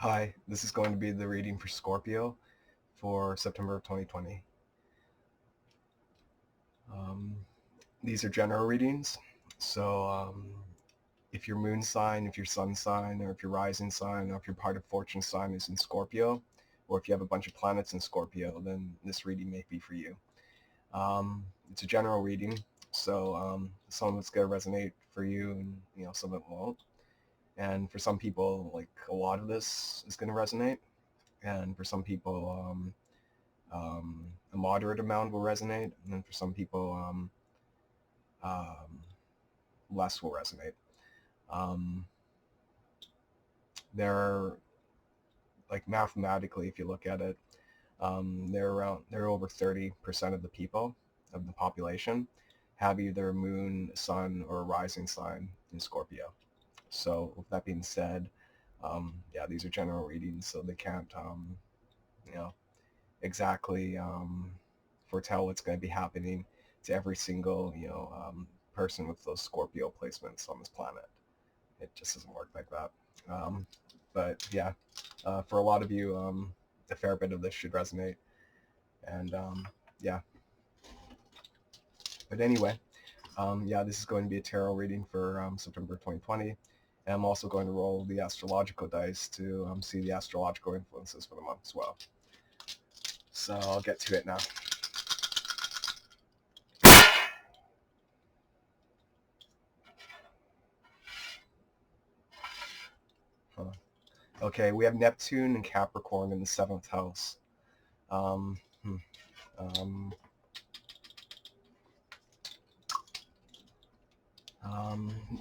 Hi, this is going to be the reading for Scorpio for September of 2020. These are general readings, so if your moon sign, if your sun sign, or if your rising sign, or if your part of fortune sign is in Scorpio, or if you have a bunch of planets in Scorpio, then this reading may be for you. It's a general reading, so some of it's going to resonate for you, and some of it won't. And for some people, like a lot of this is going to resonate, and for some people, a moderate amount will resonate, and then for some people, less will resonate. There are, like mathematically, if you look at it, there are over 30% of the people, of the population, have either a moon, sun, or a rising sign in Scorpio. So with that being said, yeah, these are general readings, so they can't, exactly foretell what's going to be happening to every single, person with those Scorpio placements on this planet. It just doesn't work like that. But yeah, for a lot of you, a fair bit of this should resonate. And yeah. But anyway, yeah, this is going to be a tarot reading for September 2020. And I'm also going to roll the astrological dice to see the astrological influences for the month as well. So I'll get to it now. Okay, we have Neptune and Capricorn in the 7th house.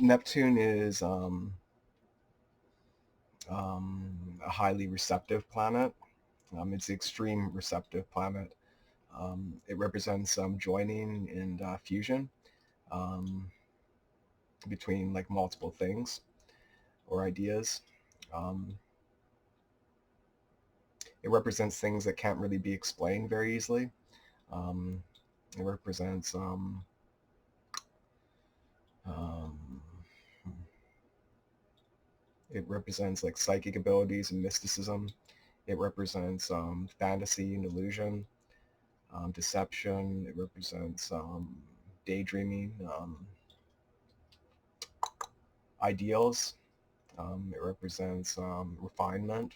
Neptune is a highly receptive planet. It's the extreme receptive planet. It represents joining and fusion between like multiple things or ideas. It represents things that can't really be explained very easily. It represents like psychic abilities and mysticism. It represents fantasy and illusion, deception. It represents daydreaming, ideals. It represents refinement.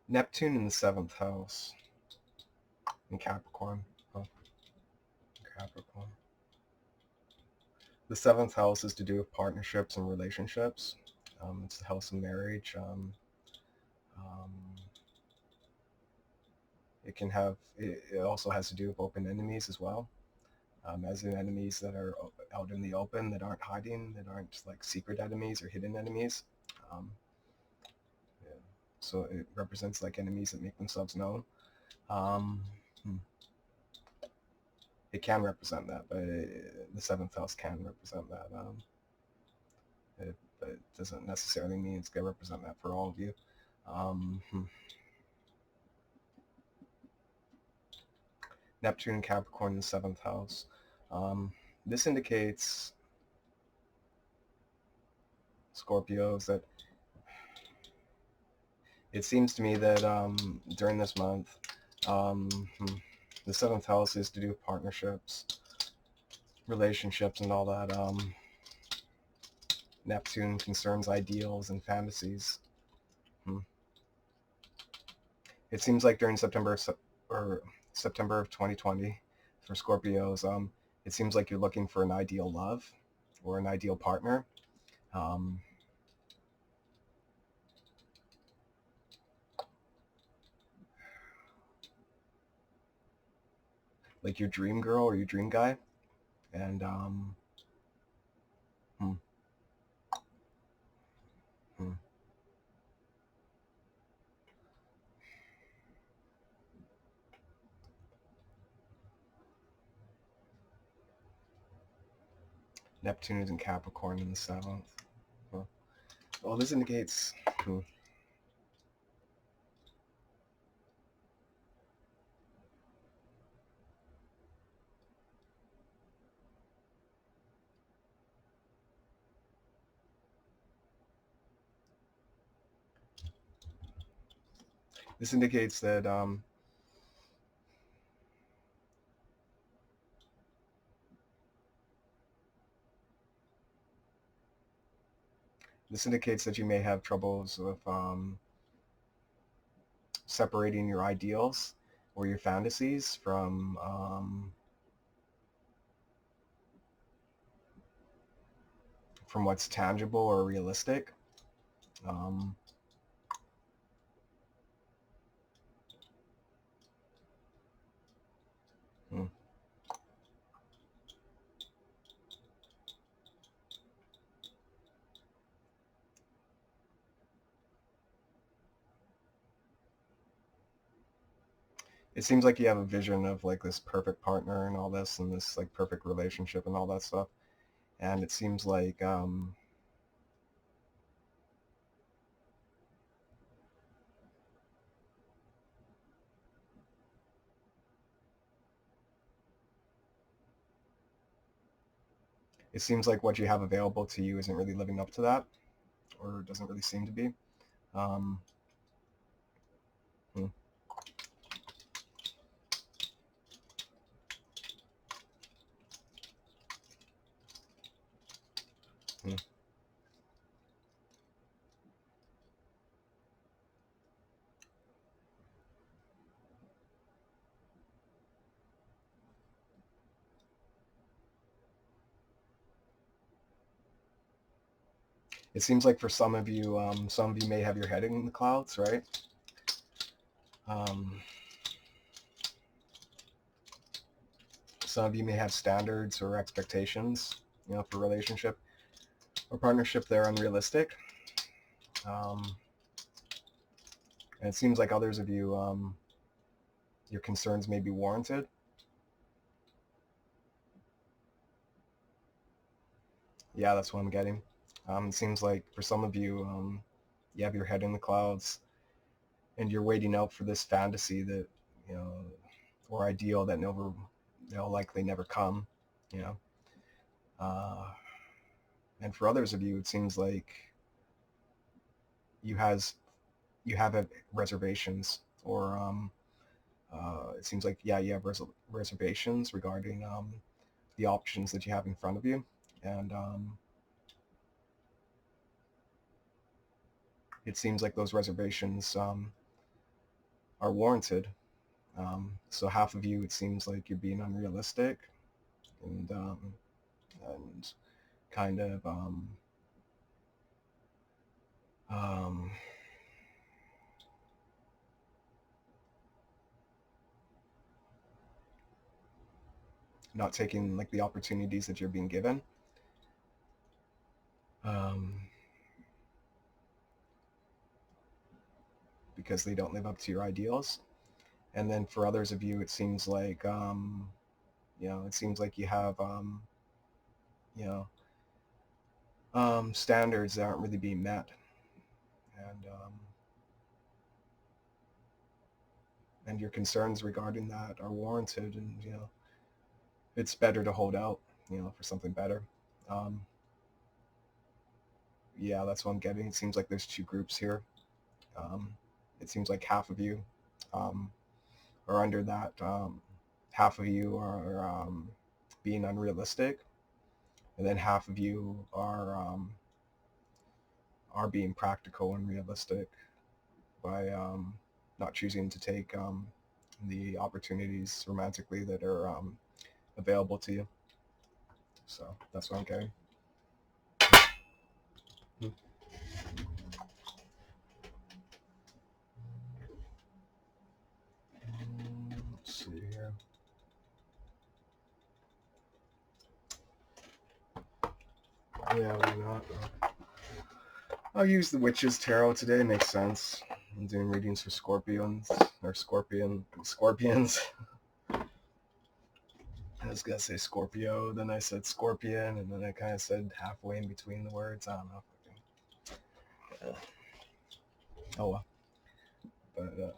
Neptune in the 7th house in Capricorn. Capricorn. The 7th house is to do with partnerships and relationships. It's the house of marriage. It also has to do with open enemies as well. As in enemies that are out in the open, that aren't hiding, that aren't like secret enemies or hidden enemies. Yeah. So it represents like enemies that make themselves known. It can represent that, but the 7th house can represent that. But it doesn't necessarily mean it's going to represent that for all of you. Neptune and Capricorn in the 7th house. This indicates, Scorpios, that it seems to me that during this month, the 7th house is to do with partnerships, relationships, and all that. Neptune concerns ideals and fantasies. It seems like during September of 2020 for Scorpios, it seems like you're looking for an ideal love or an ideal partner. Like your dream girl or your dream guy. And Neptune is in Capricorn in the 7th. Well, this indicates This indicates that you may have troubles with separating your ideals or your fantasies from what's tangible or realistic. Hmm. It seems like you have a vision of like this perfect partner and all this and this like perfect relationship and all that stuff. And it seems like what you have available to you isn't really living up to that, or doesn't really seem to be. Hmm. Hmm. It seems like for some of you may have your head in the clouds, right? Some of you may have standards or expectations, for relationship or partnership that are unrealistic. And it seems like others of you, your concerns may be warranted. Yeah, that's what I'm getting. It seems like for some of you, you have your head in the clouds and you're waiting out for this fantasy that, or ideal that they'll likely never come, and for others of you, it seems like you have reservations, or it seems like, yeah, you have reservations regarding the options that you have in front of you, and it seems like those reservations are warranted. So half of you, it seems like you're being unrealistic and kind of not taking like the opportunities that you're being given. Because they don't live up to your ideals. And then for others of you, it seems like you have standards that aren't really being met, and your concerns regarding that are warranted, and it's better to hold out, for something better. Yeah, that's what I'm getting. It seems like there's two groups here. It seems like half of you are under that. Half of you are being unrealistic, and then half of you are being practical and realistic by not choosing to take the opportunities romantically that are available to you. So that's what I'm getting. Let's see here. Yeah, why not? I'll use the Witch's Tarot today. Makes sense. I'm doing readings for Scorpions or Scorpions. I was gonna say Scorpio, then I said Scorpion, and then I kind of said halfway in between the words. I don't know. Oh well. But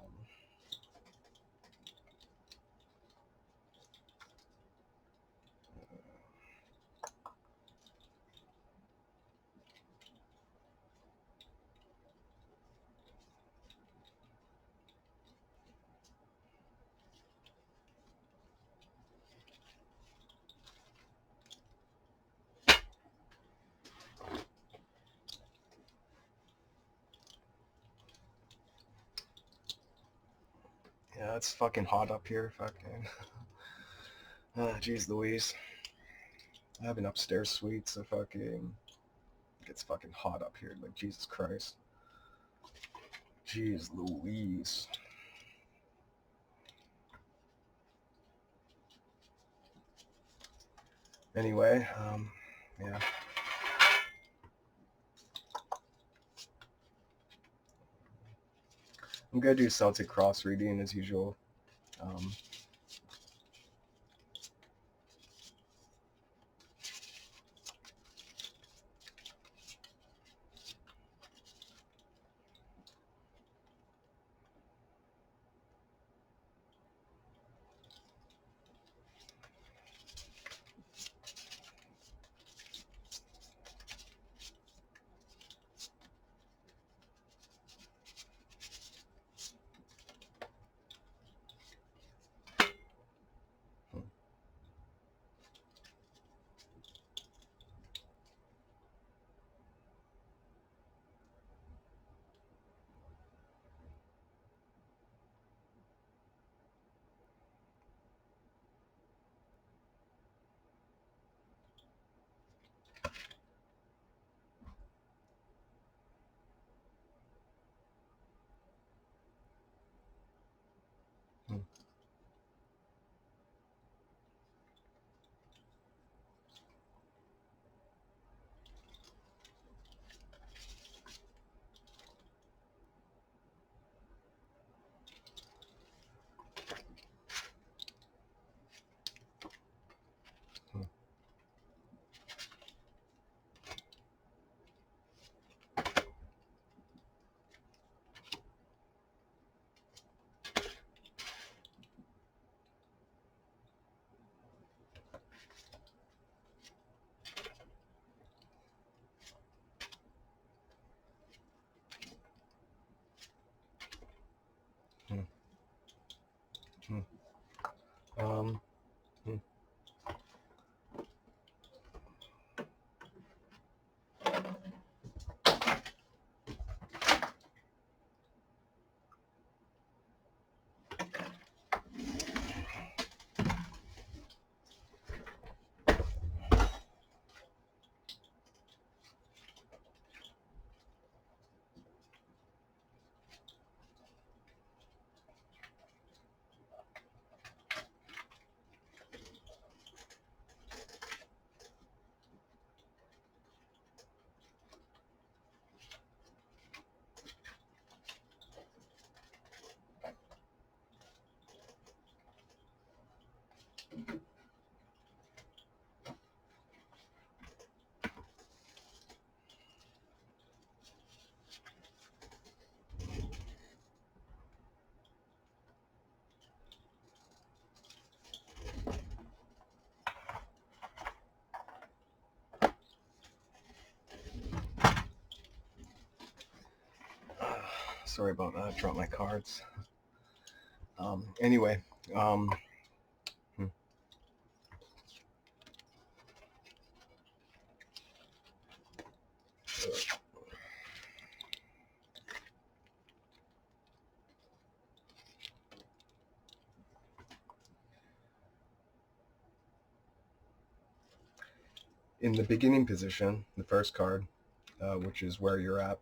Yeah, it's fucking hot up here. Fucking. Jeez Louise. I have an upstairs suite, so fucking it gets fucking hot up here. Like, Jesus Christ. Jeez Louise. Anyway, yeah. I'm gonna do Celtic cross reading as usual. Um, sorry about that. Dropped my cards. Anyway, in the beginning position, the first card, which is where you're at,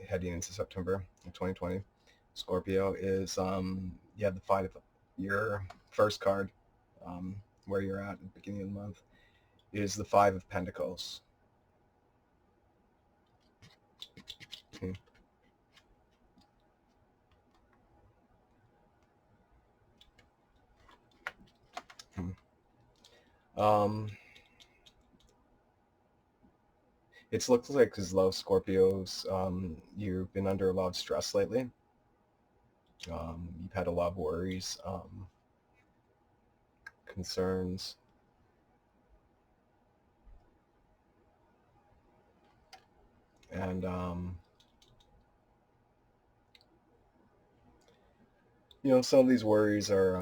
heading into September of 2020, Scorpio, is you have the five of your first card, where you're at the beginning of the month, is the Five of Pentacles. Okay. It looks like as though Scorpios, you've been under a lot of stress lately. You've had a lot of worries, concerns. And, you know, some of these worries are,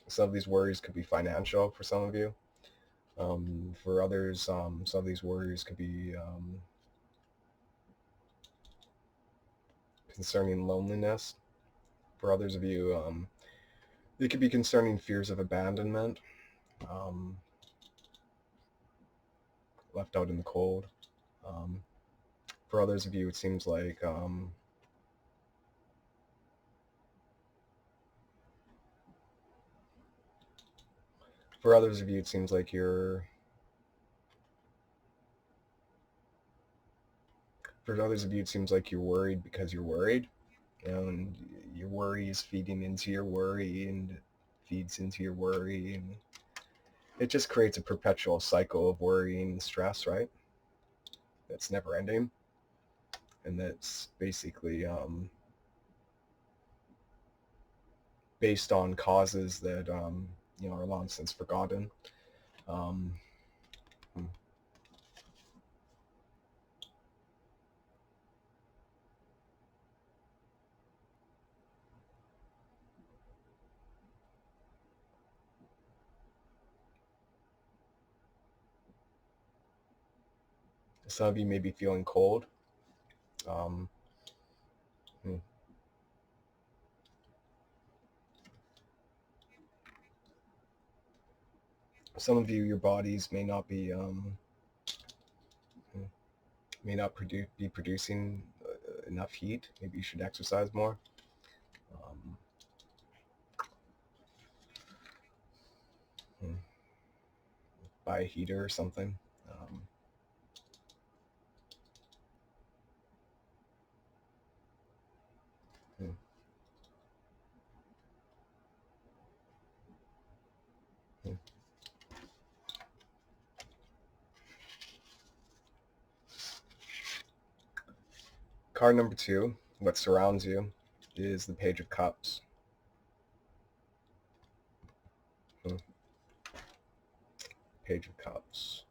some of these worries could be financial for some of you. For others, some of these worries could be concerning loneliness. For others of you, it could be concerning fears of abandonment, left out in the cold. For others of you, it seems like you're worried because you're worried, and your worry is feeding into your worry, and it feeds into your worry, and it just creates a perpetual cycle of worrying and stress, right? That's never ending, and that's basically based on causes that are long since forgotten. Some of you may be feeling cold. Some of you, your bodies may not be be producing enough heat. Maybe you should exercise more. Buy a heater or something. Card number 2, what surrounds you, is the Page of Cups. Page of Cups.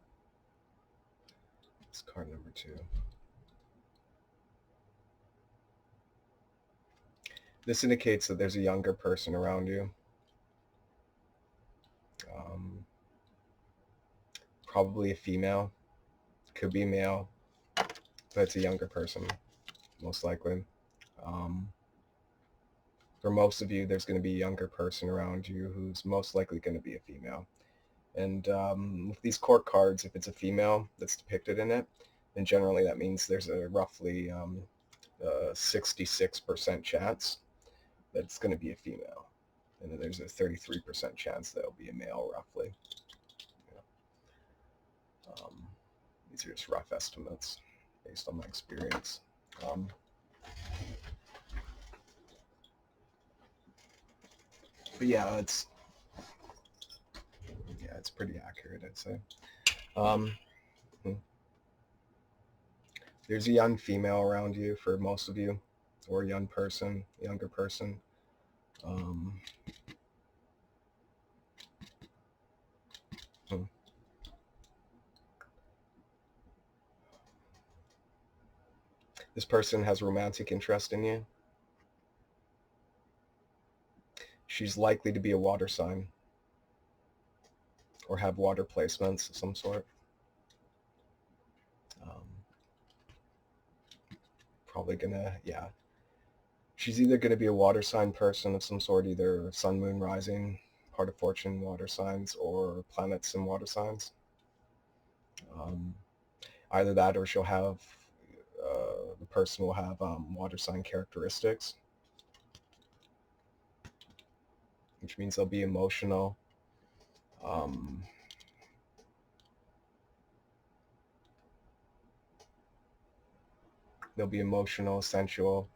It's card number 2. This indicates that there's a younger person around you. Probably a female. Could be male, but it's a younger person, most likely. For most of you, there's going to be a younger person around you who's most likely going to be a female. And with these court cards, if it's a female that's depicted in it, then generally that means there's a roughly 66% chance that it's going to be a female. And then there's a 33% chance that it'll be a male, roughly. These are just rough estimates based on my experience. But yeah, it's pretty accurate, I'd say. There's a young female around you for most of you, or a younger person. This person has romantic interest in you. She's likely to be a water sign or have water placements of some sort. Probably gonna, she's either going to be a water sign person of some sort, either sun, moon, rising, part of fortune, water signs, or planets and water signs. Either that, or she'll have, the person will have water sign characteristics, which means they'll be emotional. They'll be emotional, sensual.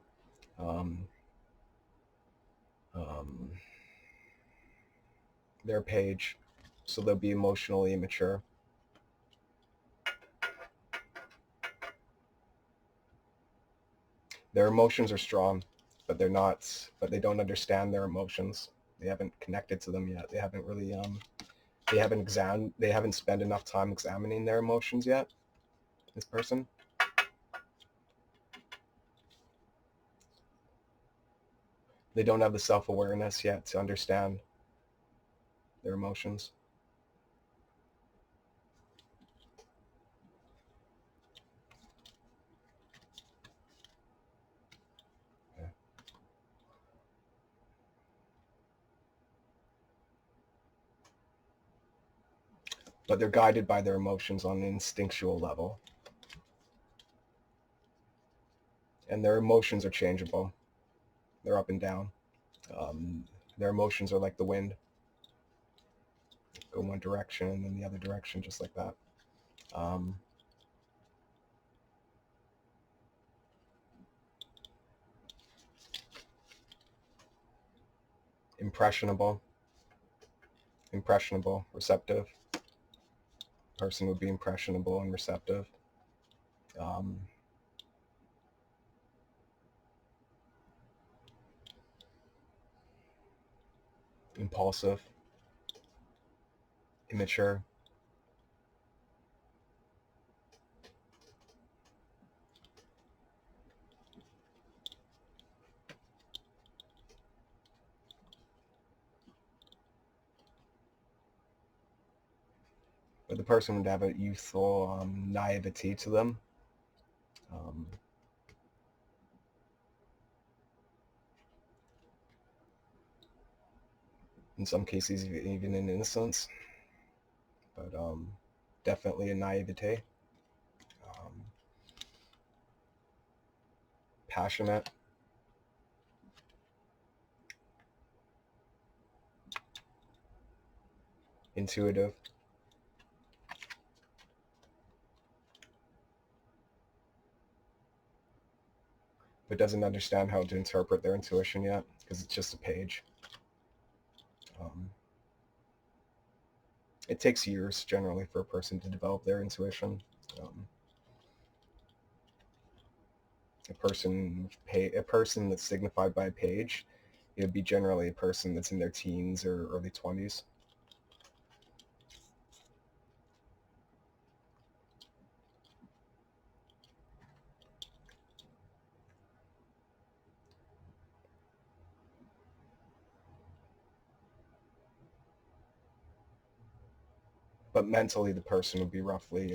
They're a page, so they'll be emotionally immature. Their emotions are strong, but they don't understand their emotions. They haven't connected to them yet. They haven't really, they haven't spent enough time examining their emotions yet, this person. They don't have the self-awareness yet to understand their emotions. but they're guided by their emotions on an instinctual level. And their emotions are changeable. They're up and down. Their emotions are like the wind. Go one direction and then the other direction, just like that. Impressionable, receptive. Person would be impressionable and receptive. Impulsive, immature. But the person would have a youthful naivety to them. In some cases, even an innocence, but definitely a naivete. Passionate, intuitive, but doesn't understand how to interpret their intuition yet because it's just a page. It takes years generally for a person to develop their intuition. A person that's signified by a page, it would be generally a person that's in their teens or early 20s. But mentally, the person would be roughly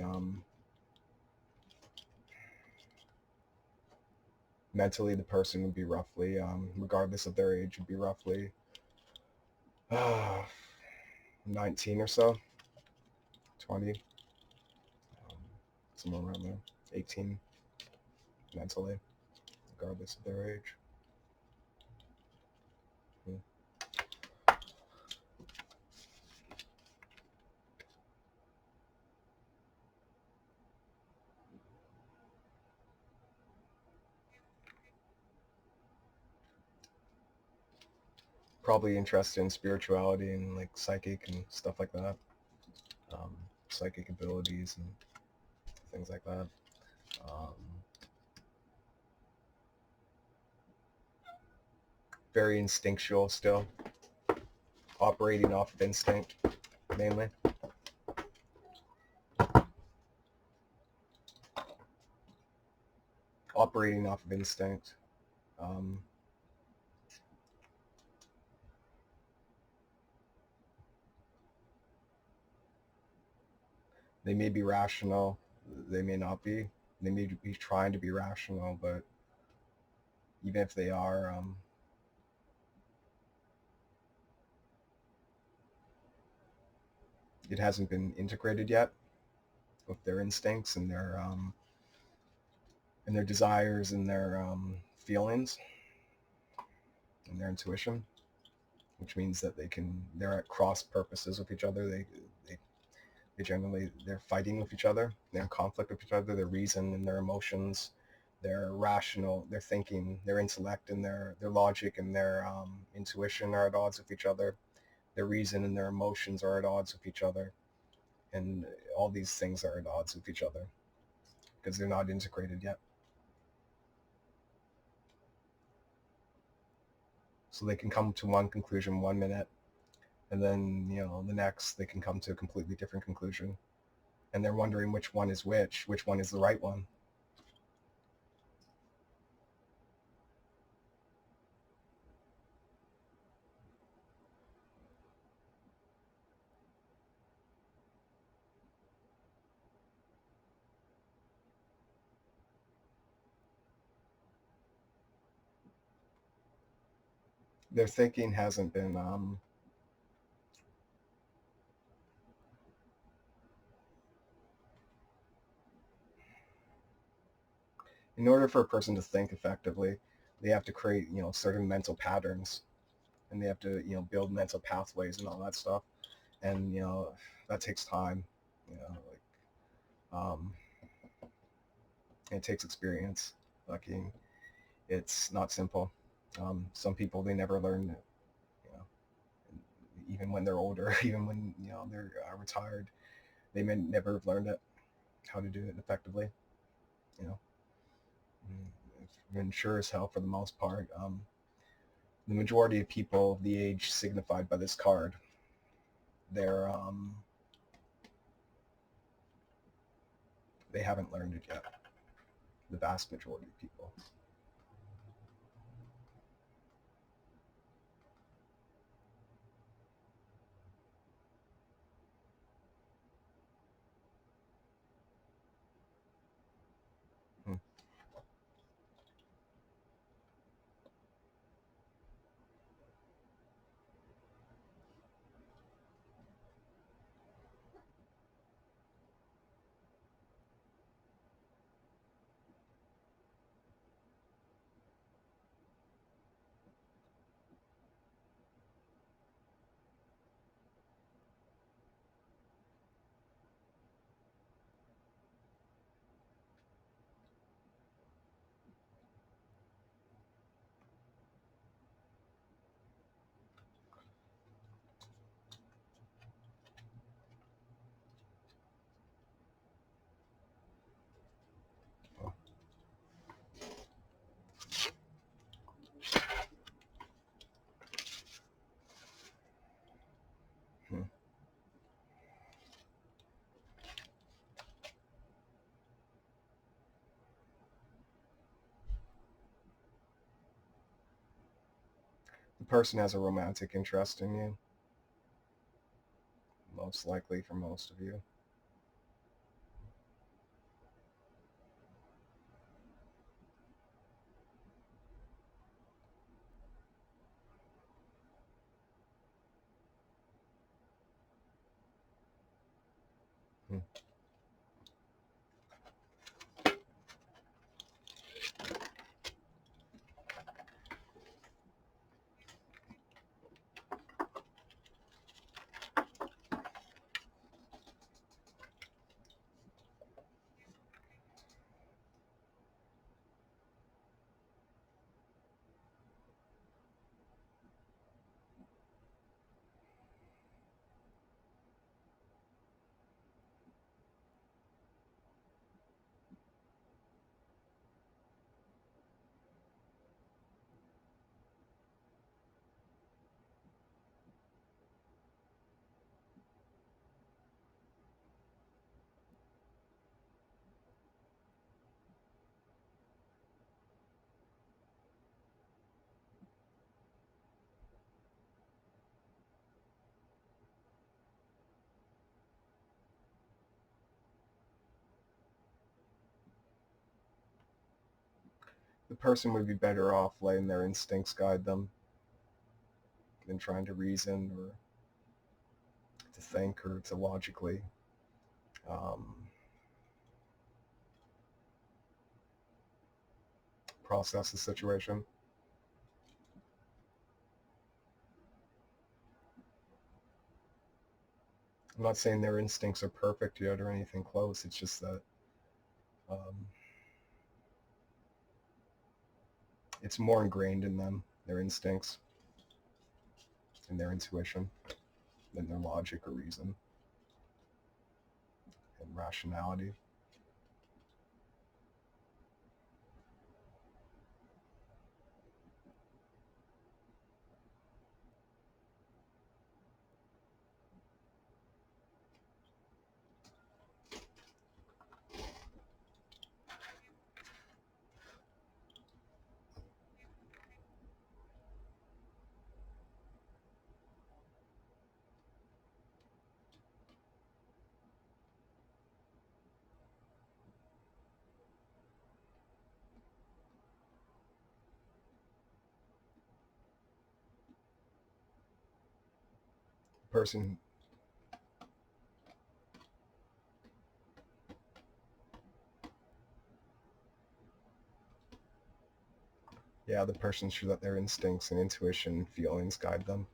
regardless of their age, would be roughly 19 or so, 20, somewhere around there, 18 mentally, regardless of their age. Probably interested in spirituality and like psychic and stuff like that, psychic abilities and things like that. Very instinctual still, operating off of instinct mainly. Operating off of instinct. They may be rational, they may not be. They may be trying to be rational, but even if they are, it hasn't been integrated yet with their instincts and their desires and their feelings and their intuition, which means that they're at cross purposes with each other. They're fighting with each other. They're in conflict with each other. Their reason and their emotions, their rational, their thinking, their intellect and their logic and their intuition are at odds with each other. Their reason and their emotions are at odds with each other. And all these things are at odds with each other because they're not integrated yet. So they can come to one conclusion 1 minute, and then, the next they can come to a completely different conclusion. And they're wondering which one is which one is the right one. Their thinking hasn't been In order for a person to think effectively, they have to create, certain mental patterns, and they have to, build mental pathways and all that stuff. And, that takes time, um, it takes experience. Like, it's not simple. Some people, they never learn it, you know, even when they're older, even when, they're retired, they may never have learned it, how to do it effectively, you know. It's been sure as hell for the most part. The majority of people of the age signified by this card, they're they haven't learned it yet. The vast majority of people. Hmm. Oh. Hmm. The person has a romantic interest in you, most likely for most of you. Hmm. The person would be better off letting their instincts guide them than trying to reason or to think or to logically um, process the situation. I'm not saying their instincts are perfect yet or anything close. It's just that um, it's more ingrained in them, their instincts and their intuition, than their logic or reason and rationality. The person, Yeah, the person should let their instincts and intuition and feelings guide them.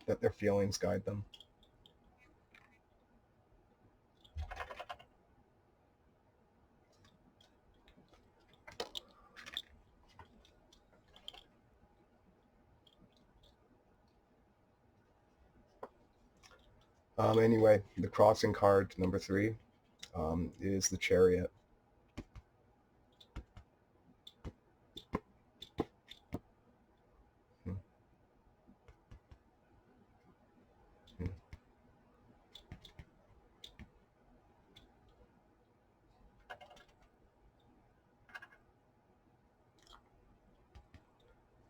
Let their feelings guide them. Anyway, the crossing card, number 3, is the Chariot. Hmm.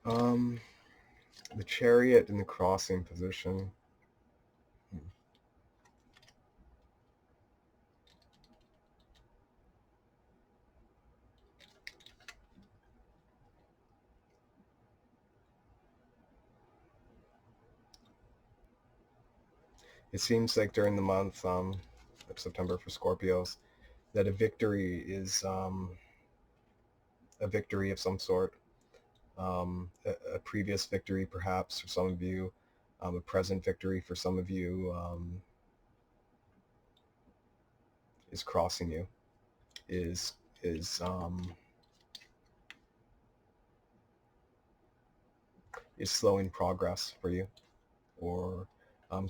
Hmm. The Chariot in the crossing position. Hmm. It seems like during the month of September for Scorpios, that a victory is a victory of some sort. A previous victory, perhaps, for some of you, a present victory for some of you, is crossing you, is is is slowing progress for you, or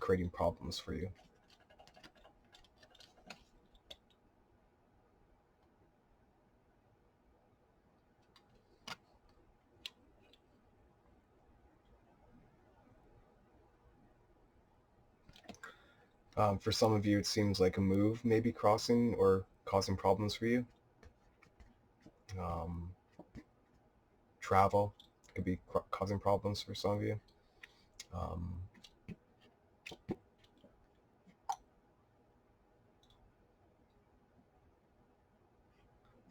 creating problems for you. For some of you, it seems like a move may be crossing or causing problems for you. Um, Travel could be causing problems for some of you. Um,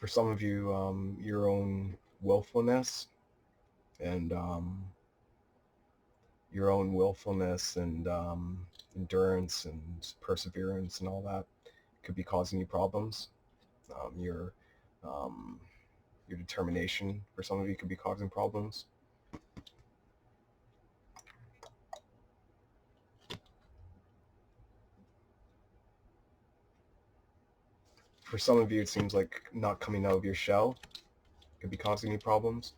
for some of you, your own willfulness and endurance and perseverance and all that could be causing you problems. Um, your um, your determination for some of you could be causing problems. For some of you, it seems like not coming out of your shell could be causing you problems.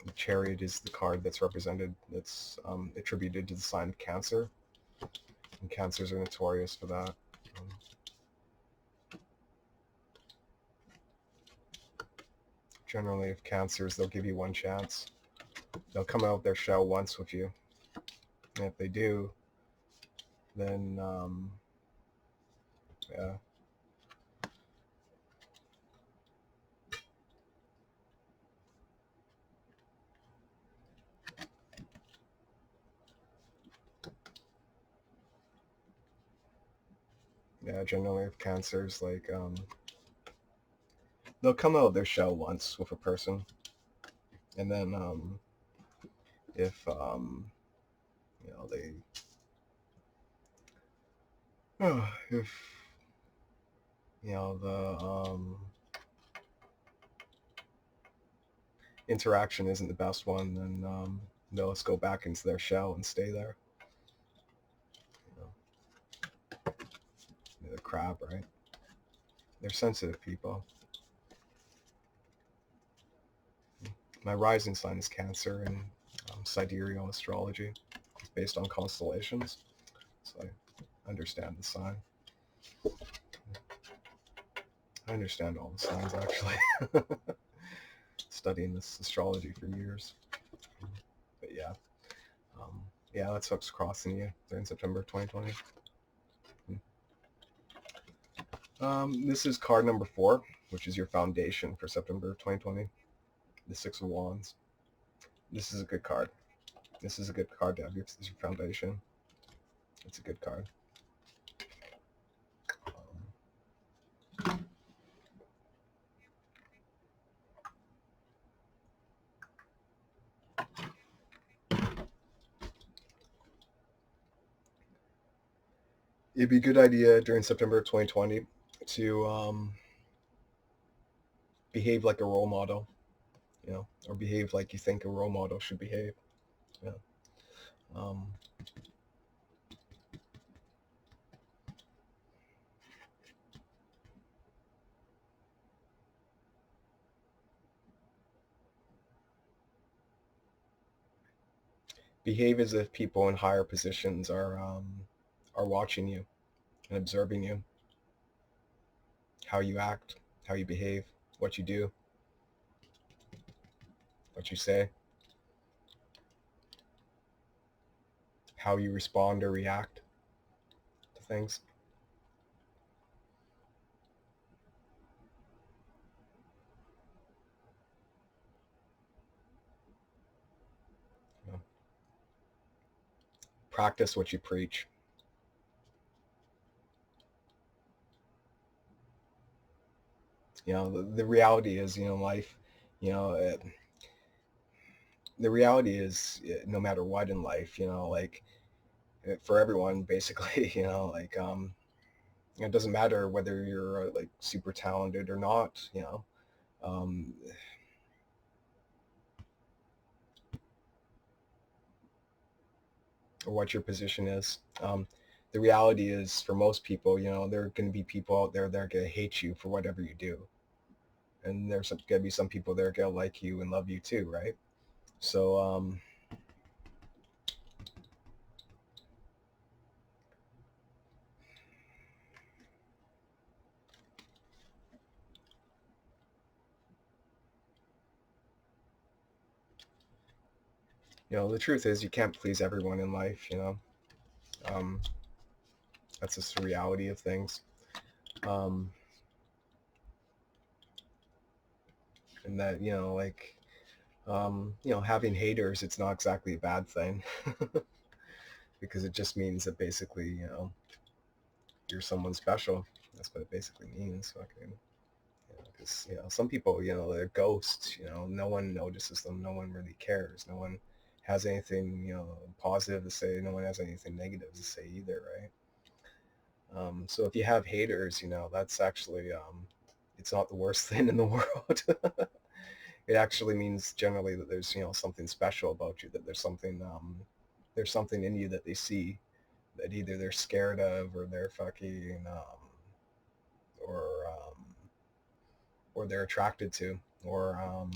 The Chariot is the card that's attributed to the sign of Cancer, and Cancers are notorious for that. Generally, if Cancers, they'll give you one chance. They'll come out of their shell once with you, and if they do, then yeah. Yeah, generally with Cancers, like they'll come out of their shell once with a person, and then if they if the interaction isn't the best one, then they'll just go back into their shell and stay there. The crab, right? They're sensitive people. My rising sign is Cancer in sidereal astrology, based on constellations. So I understand the sign. I understand all the signs, actually. Studying this astrology for years. But yeah. Yeah, that's what's crossing you during September 2020. This is card number 4, which is your foundation for September 2020. The Six of Wands. This is a good card. This is a good card to have as your foundation. It's a good card. It'd be a good idea during September 2020 to behave like a role model, or behave like you think a role model should behave. Yeah. Behave as if people in higher positions are watching you and observing you, how you act, how you behave, what you do, what you say, how you respond or react to things. Practice what you preach. The reality is, life, the reality is, no matter what in life, like for everyone, basically, it doesn't matter whether you're like super talented or not, um, or what your position is. The reality is, for most people, there are going to be people out there that are going to hate you for whatever you do. And there's going to be some people that are going to like you and love you too, right? So, the truth is you can't please everyone in life, um, that's just the reality of things. Um, and that, having haters, it's not exactly a bad thing because it just means that basically, you're someone special. That's what it basically means. Okay. Because, some people, they're ghosts, no one notices them. No one really cares. No one has anything, positive to say. No one has anything negative to say either, right? So if you have haters, that's actually, it's not the worst thing in the world. It actually means generally that there's, something special about you, that there's something in you that they see that either they're scared of or they're fucking, or, or they're attracted to, or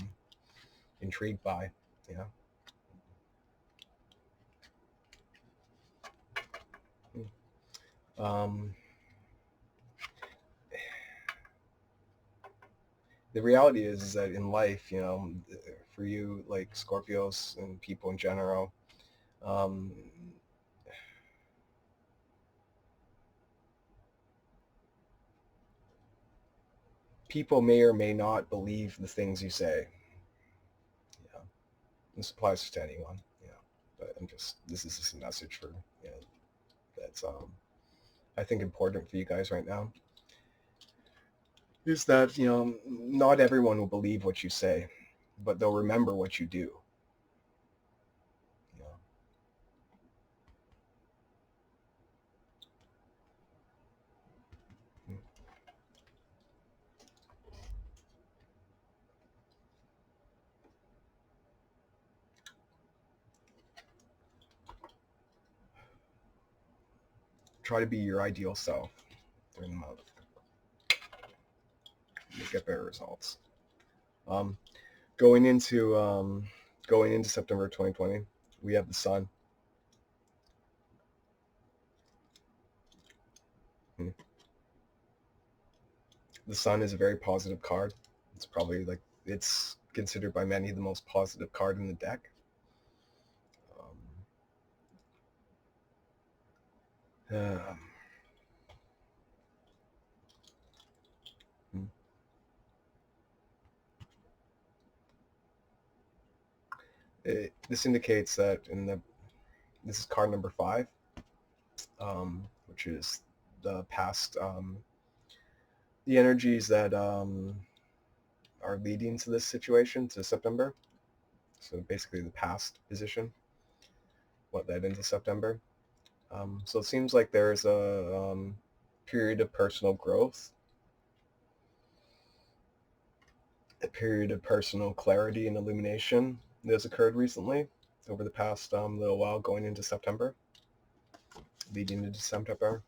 intrigued by, you know. Um, the reality is that in life, for you, like Scorpios and people in general, um, people may or may not believe the things you say. Yeah, this applies to anyone. But this is just a message for, that's I think important for you guys right now. Is that, not everyone will believe what you say, but they'll remember what you do. You know? Try to be your ideal self during the month. You'll get better results. Um, going into September 2020, we have the Sun. The Sun is a very positive card. It's probably it's considered by many the most positive card in the deck. Um, this indicates that this is card number 5, which is the past, the energies that are leading to this situation, to September. So basically the past position, what led into September. So it seems like there's a period of personal growth. a period of personal clarity and illumination that has occurred recently over the past little while, going into September, leading into September.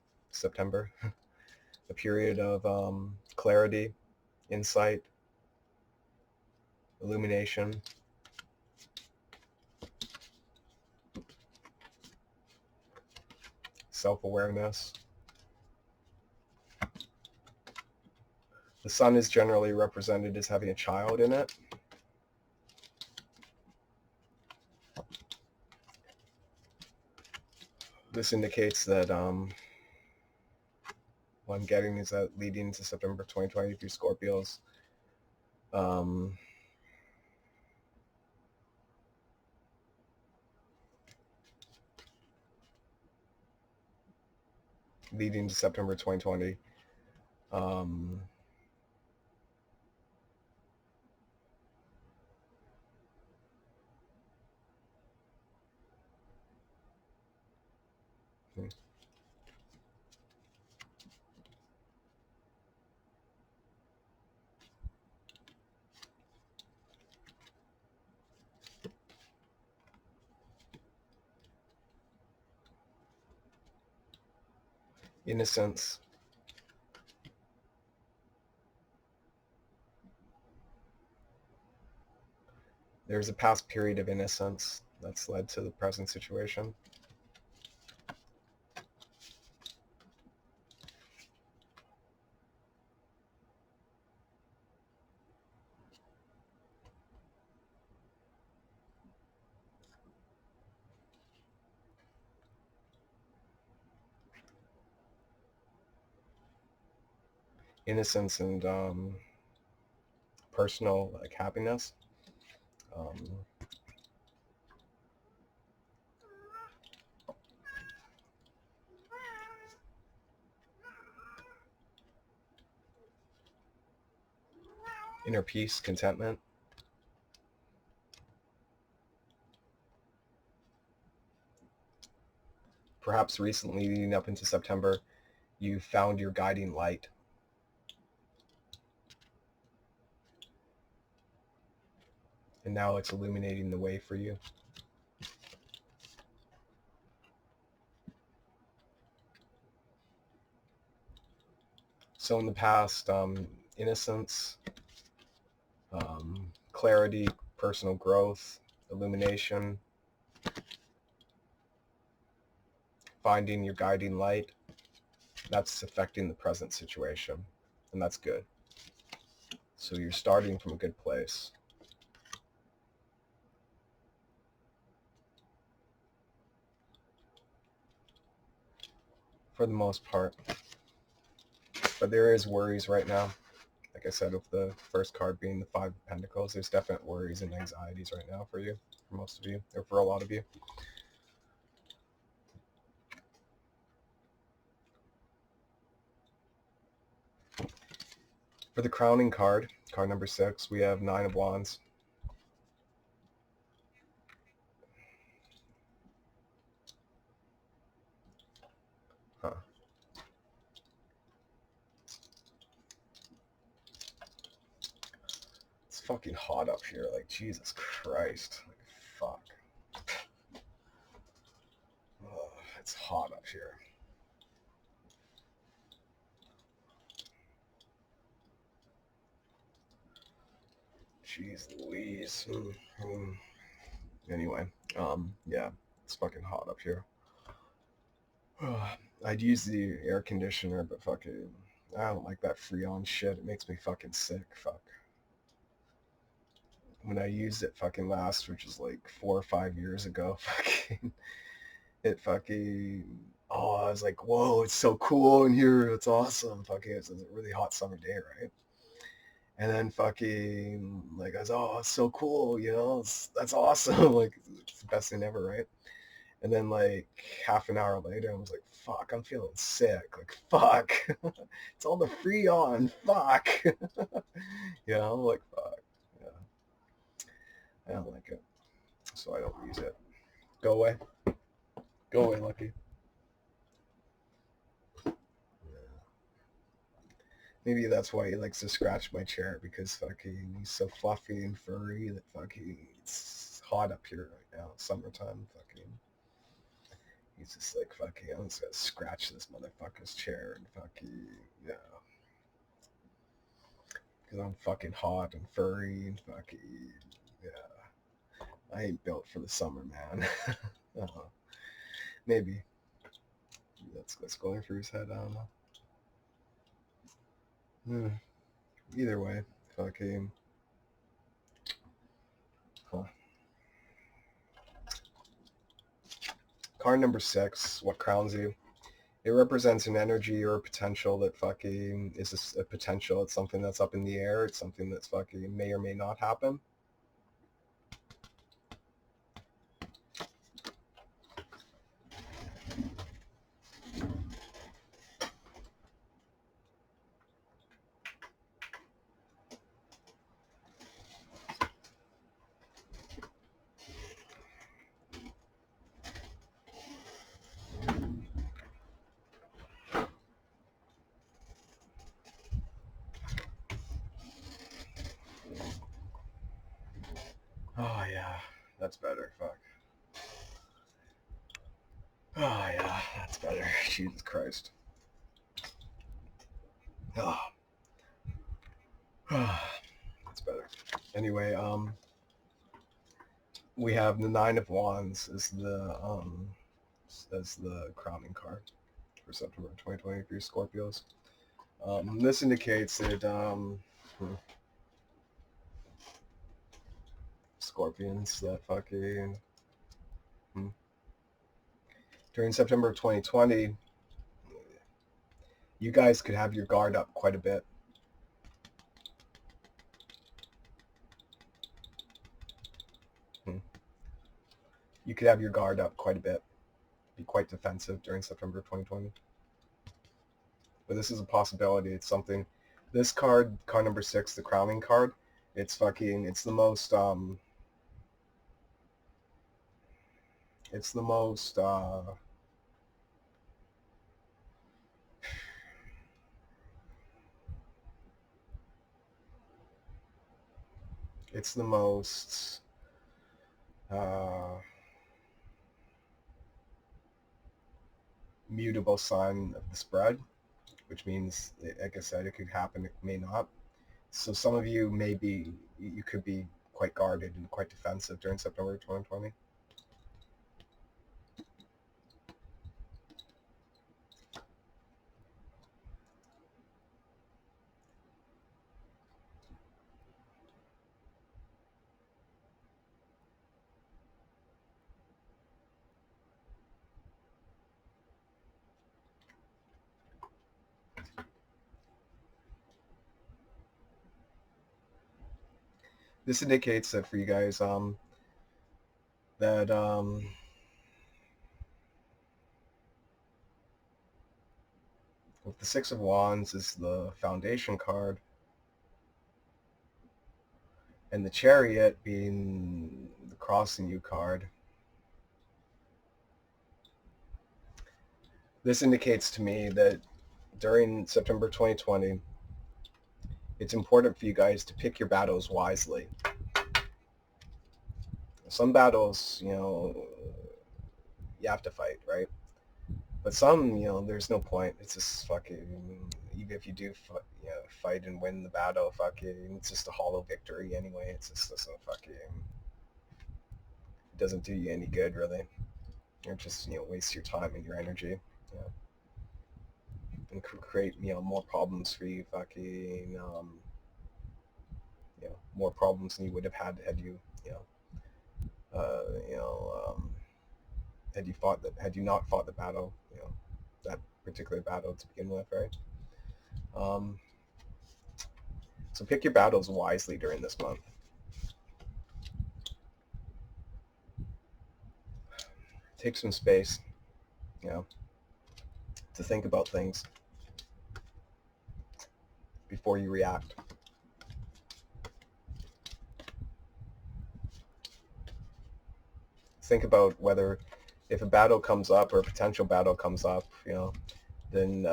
A period of clarity, insight, illumination, self-awareness. The sun is generally represented as having a child in it. This indicates that what I'm getting is that leading into September 2020 through Scorpios, leading to September 2020, innocence, there's a past period of innocence that's led to the present situation. Innocence and personal happiness. Inner peace, contentment. Perhaps recently, leading up into September, you found your guiding light. And now it's illuminating the way for you. So in the past, innocence, clarity, personal growth, illumination, finding your guiding light, that's affecting the present situation, and that's good. So you're starting from a good place. For the most part. But there is worries right now. Like I said, with the first card being the Five of Pentacles, there's definite worries and anxieties right now for you, for most of you, or for a lot of you. For the crowning card, card number 6, we have Nine of Wands. Huh. It's fucking hot up here, like Jesus Christ. Like, fuck. Oh, it's hot up here. Jeez Louise. Anyway, yeah, it's fucking hot up here. I'd use the air conditioner, but fucking, I don't like that Freon shit. It makes me fucking sick. Fuck. When I used it fucking last, which is like 4 or 5 years ago, fucking, it fucking, oh, I was like, whoa, it's so cool in here. It's awesome. Fucking, it's a really hot summer day, right? And then fucking, like, I was, oh, it's so cool, you know, that's awesome. Like, it's the best thing ever, right? And then like half an hour later, I was like, fuck, I'm feeling sick. Like, fuck. It's all the Freon. Fuck. You know, like, fuck. Yeah. I don't like it. So I don't use it. Go away. Go away, Lucky. Maybe that's why he likes to scratch my chair, because fucking he's so fluffy and furry that fucking it's hot up here right now. Summertime, fucking. He's just like, fucking, I'm just gonna scratch this motherfucker's chair and fucking, yeah. Because I'm fucking hot and furry and fucking, yeah. I ain't built for the summer, man. Maybe. That's what's going through his head, I don't know. Either way, fucking, huh. Card number 6, what crowns you? It represents an energy or a potential that fucking is a potential. It's something that's up in the air. It's something that's fucking may or may not happen. Oh yeah, that's better. Fuck. Oh yeah, that's better. Jesus Christ. Oh, that's better. Anyway, we have the Nine of Wands as the crowning card for September 2020 for Scorpios. This indicates that Scorpions that fucking during September of 2020, you guys could have your guard up quite a bit. You could have your guard up quite a bit. Be quite defensive during September of 2020. But this is a possibility. It's something. This card number 6, the crowning card, it's fucking, it's the most, it's the most, it's the most, mutable sign of the spread, which means, like I said, it could happen, it may not. So some of you you could be quite guarded and quite defensive during September 2020. This indicates that for you guys, that with the Six of Wands is the foundation card, and the Chariot being the crossing you card. This indicates to me that during September 2020, it's important for you guys to pick your battles wisely. Some battles, you have to fight, right? But some, there's no point. It's just fucking, even if you do fight and win the battle, fucking, it's just a hollow victory anyway. It's just a fucking, it doesn't do you any good, really. It just, wastes your time and your energy. And create, more problems for you, fucking, more problems than you would have had you, had you not fought the battle, that particular battle to begin with, right? So pick your battles wisely during this month. Take some space, to think about things before you react. Think about whether, if a battle comes up or a potential battle comes up, then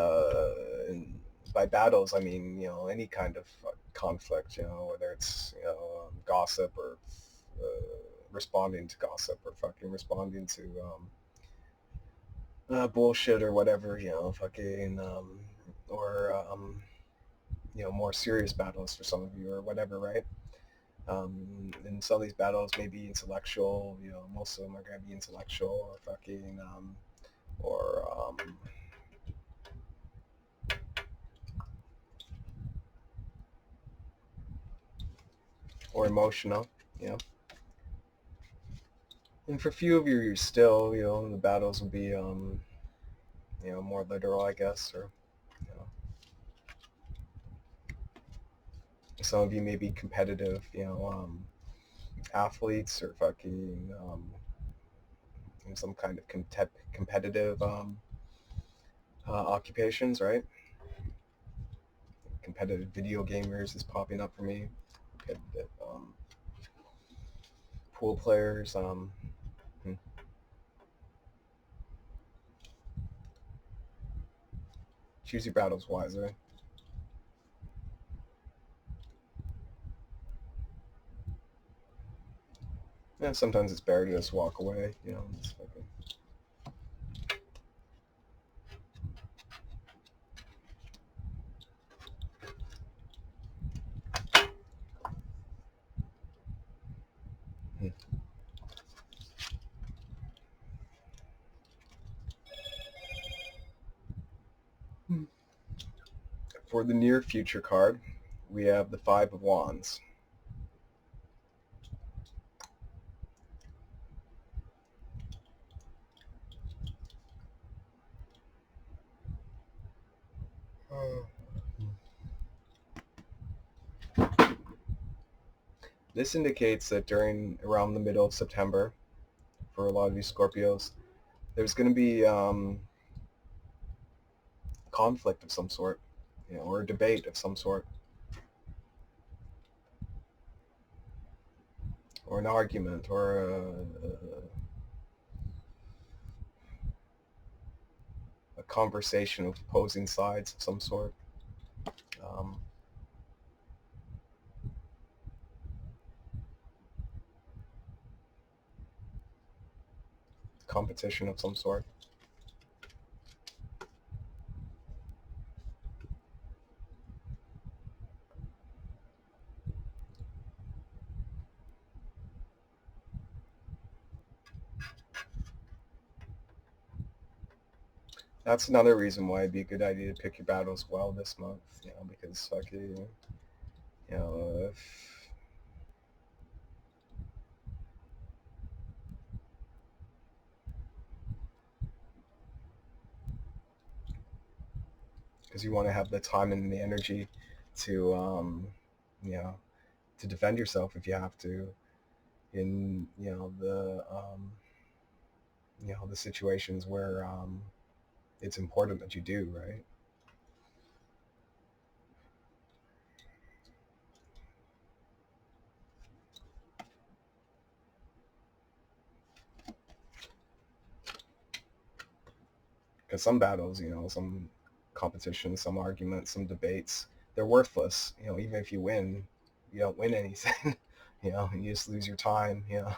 by battles, I mean, any kind of conflict, whether it's, gossip or responding to gossip or fucking responding to bullshit or whatever, fucking, or, more serious battles for some of you or whatever, right? And some of these battles may be intellectual, most of them are going to be intellectual or fucking, or, or emotional, And for a few of you, you're still, the battles will be, more literal, I guess, or, some of you may be competitive, athletes or fucking, some kind of competitive occupations, right? Competitive video gamers is popping up for me. Competitive pool players. Choose your battles wisely. Yeah, sometimes it's better to just walk away, Just fucking... For the near future card, we have the Five of Wands. This indicates that around the middle of September, for a lot of these Scorpios, there's going to be conflict of some sort, or a debate of some sort, or an argument, or a conversation of opposing sides of some sort. Competition of some sort. That's another reason why it'd be a good idea to pick your battles well this month, because fucking, if because you want to have the time and the energy to, to defend yourself if you have to, in the situations where it's important that you do, right? Because some battles, some competitions, some arguments, some debates, they're worthless. Even if you win, you don't win anything. You just lose your time. Yeah.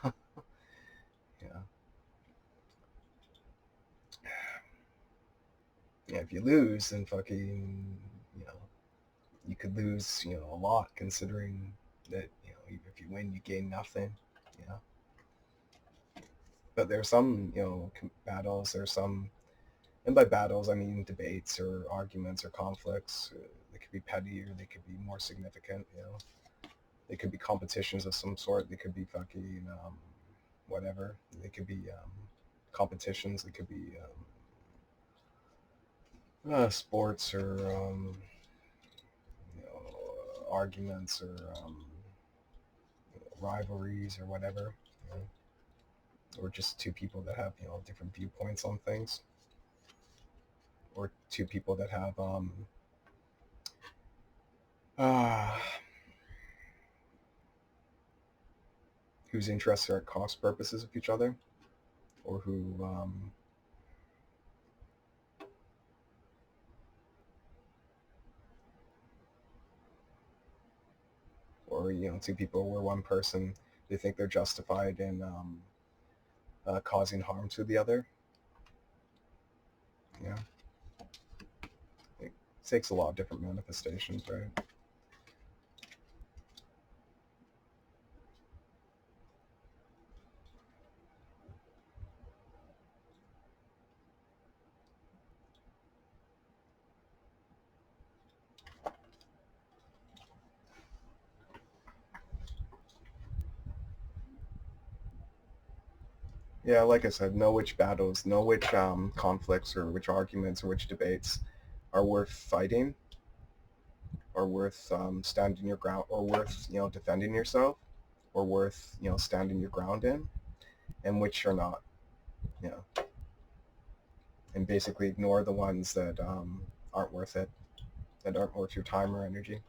Yeah, if you lose, then fucking, you could lose, a lot, considering that, if you win, you gain nothing. But there's some, battles. There's some, and by battles, I mean debates or arguments or conflicts. They could be petty or they could be more significant. They could be competitions of some sort. They could be fucking whatever. They could be competitions. They could be sports or arguments or rivalries or whatever, or just two people that have different viewpoints on things, or two people that have whose interests are at cross purposes with each other, or who or two people where one person, they think they're justified in causing harm to the other. Yeah, it takes a lot of different manifestations, right? Yeah, like I said, know which battles, know which conflicts or which arguments or which debates are worth fighting, or worth standing your ground, or worth defending yourself, or worth standing your ground in, and which are not. Yeah, and basically ignore the ones that aren't worth it, that aren't worth your time or energy.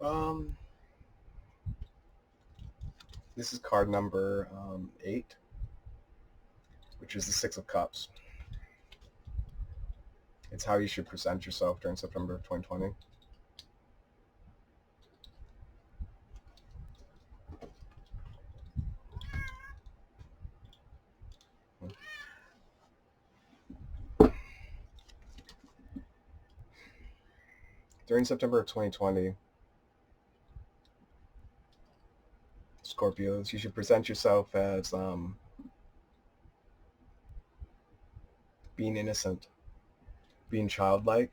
Um, this is card number 8, which is the Six of Cups. It's how you should present yourself during September of 2020. During September of 2020, Scorpios, you should present yourself as being innocent, being childlike,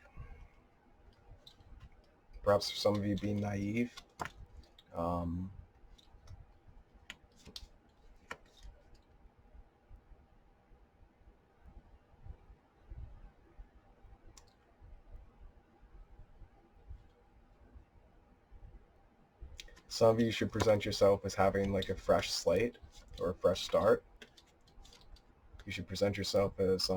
perhaps for some of you being naive. Um, some of you should present yourself as having like a fresh slate or a fresh start. You should present yourself as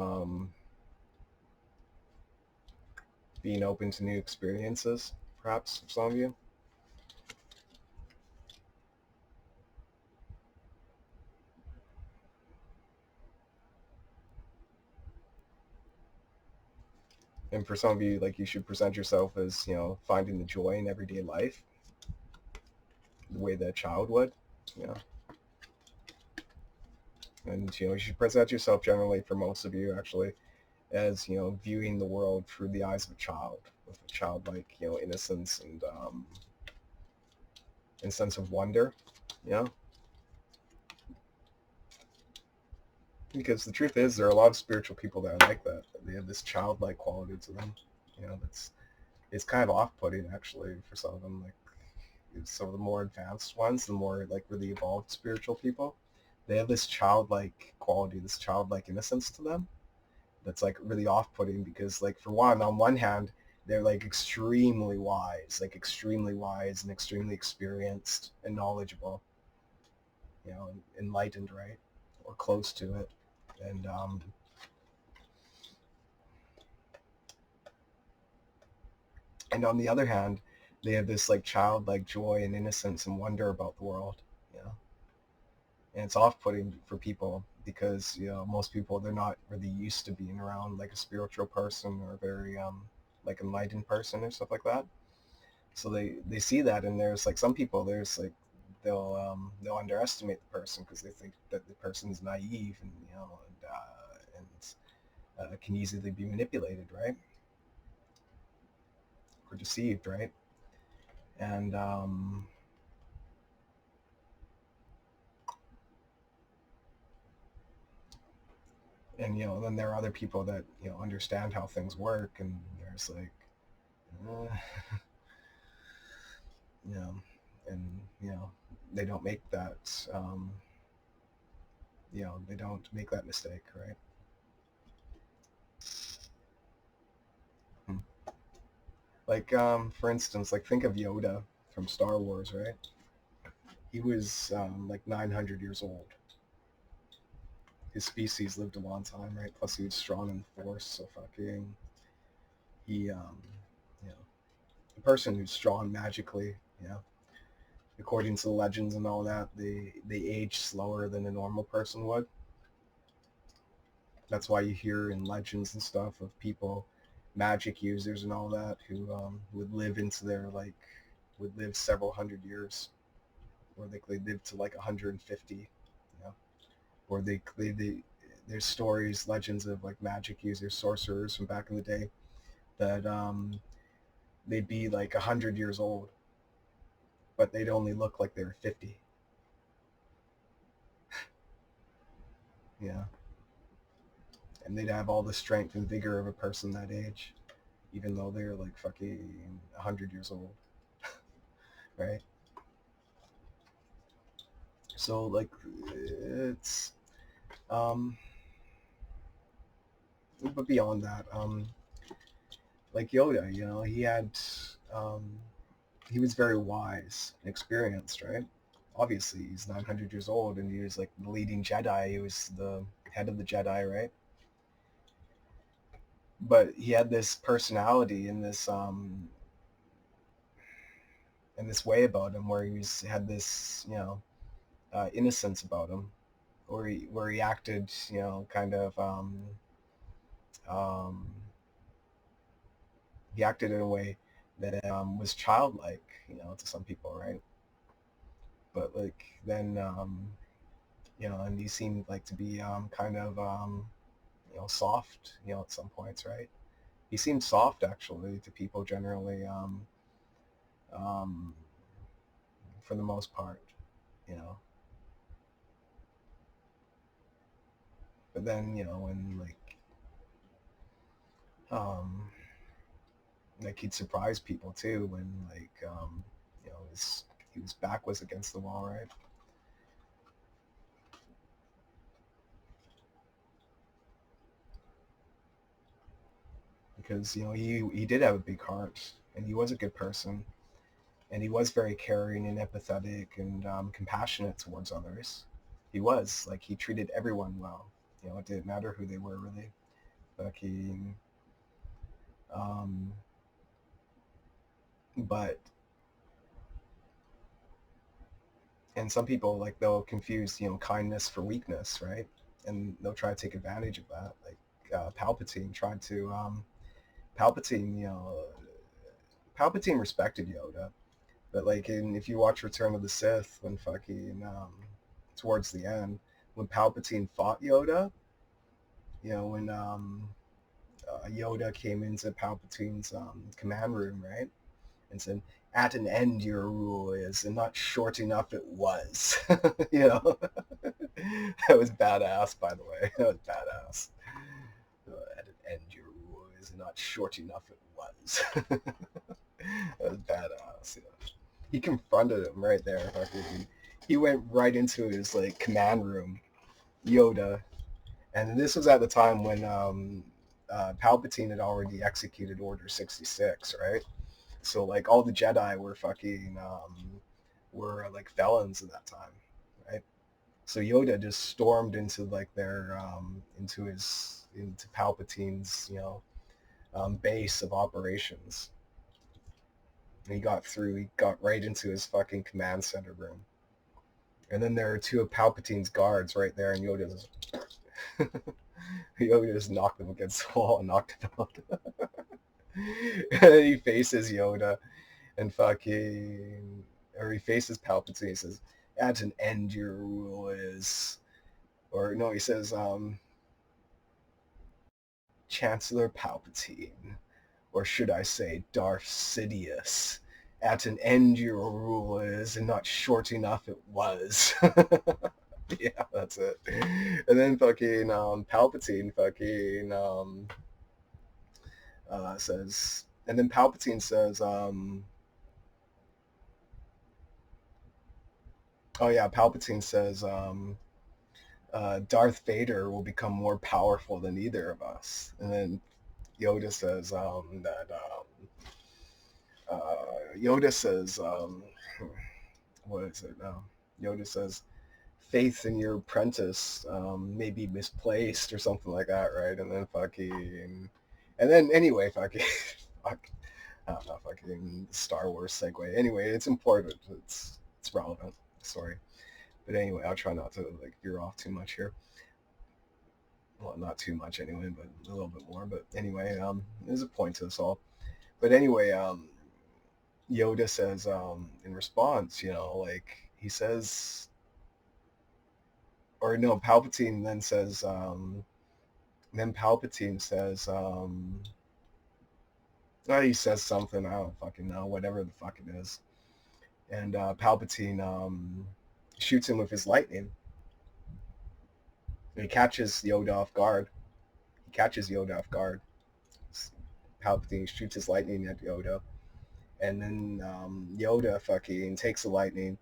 being open to new experiences, perhaps, for some of you. And for some of you, like, you should present yourself as, finding the joy in everyday life, the way that a child would, you know. And, you should present yourself generally, for most of you, actually, as, viewing the world through the eyes of a child, with a childlike, innocence and sense of wonder, Because the truth is, there are a lot of spiritual people that are like that. They have this childlike quality to them, that's it's kind of off-putting actually for some of them. Like some of the more advanced ones, the more like really evolved spiritual people, they have this childlike quality, this childlike innocence to them that's like really off-putting because, like, for one, on one hand, they're like extremely wise and extremely experienced and knowledgeable, enlightened, right, or close to it, and and on the other hand, they have this like childlike joy and innocence and wonder about the world, you know. And it's off-putting for people because most people, they're not really used to being around like a spiritual person or a very like enlightened person or stuff like that. So they see that, and there's like some people, there's like they'll underestimate the person because they think that the person's naive and can easily be manipulated, right, or deceived, right, and and then there are other people that understand how things work, and there's like uh, you know and they don't make that they don't make that mistake, right. Hmm. Like for instance, like, think of Yoda from Star Wars, right. He was like 900 years old. his species lived a long time, right? Plus he was strong in the force, so fucking he, you know, a person who's strong magically, you know, according to the legends and all that, they age slower than a normal person would. That's why you hear in legends and stuff of people, magic users and all that, who would live into their would live several hundred years, or they live to like 150, you know, or they there's stories, legends of like magic users, sorcerers from back in the day that they'd be like 100 years old, but they'd only look like they were 50. Yeah, and they'd have all the strength and vigor of a person that age, even though they're like fucking 100 years old, right? So like, it's but beyond that, like Yoda, you know, um, he was very wise and experienced, right? Obviously, he's 900 years old, and he was like the leading Jedi. He was the head of the Jedi, right? But he had this personality and this way about him, where had this, you know, innocence about him, where he acted, you know, kind of um, he acted in a way that was childlike, you know, to some people, right? But like then, you know, and he seemed like to be kind of you know, soft, you know, at some points, right? He seemed soft actually to people generally, um, for the most part, you know. But then, you know, when um, like he'd surprise people too when you know, his back was against the wall, right? Because, you know, he did have a big heart, and he was a good person, and he was very caring and empathetic and compassionate towards others. He was like, he treated everyone well. You know, it didn't matter who they were, really. Like um, but and some people, like, they'll confuse, you know, kindness for weakness, right? And they'll try to take advantage of that. Like Palpatine tried to Palpatine, you know, Palpatine respected Yoda, but like if you watch Return of the Sith, when fucking towards the end, when Palpatine fought Yoda, you know, when Yoda came into Palpatine's command room, right, and said, "At an end your rule is, and not short enough it was." You know, that was badass, by the way. That was badass. At an end your rule is, and not short enough it was. That was badass. Yeah. He confronted him right there. He went right into his like command room, Yoda, and this was at the time when Palpatine had already executed Order 66, right? So like all the Jedi were fucking were like felons at that time, right? So Yoda just stormed into like their into Palpatine's, you know, base of operations. And he got through. He got right into his fucking command center room. And then there are two of Palpatine's guards right there, and Yoda just knocked him against the wall and knocked him out. And then he faces Yoda and fucking, or he faces Palpatine. He says, "At an end your rule is," or no, he says, "Chancellor Palpatine, or should I say Darth Sidious. At an end your rule is, and not short enough it was." Yeah, that's it. And then fucking Palpatine fucking says, and then Palpatine says, oh yeah, Palpatine says, Darth Vader will become more powerful than either of us. And then Yoda says Yoda says, what is it now? Yoda says, faith in your apprentice may be misplaced or something like that, right? And then and then anyway, fucking, fuck, I don't know, fucking Star Wars segue. Anyway, it's important. It's relevant. Sorry, but anyway, I'll try not to like veer off too much here. Well, not too much anyway, but a little bit more. But anyway, there's a point to this all. But anyway, Yoda says in response, like he says, or no, Palpatine then Palpatine says, he says something, I don't fucking know, whatever the fuck it is. And Palpatine shoots him with his lightning. And he catches Yoda off guard. Palpatine shoots his lightning at Yoda. And then Yoda fucking takes the lightning,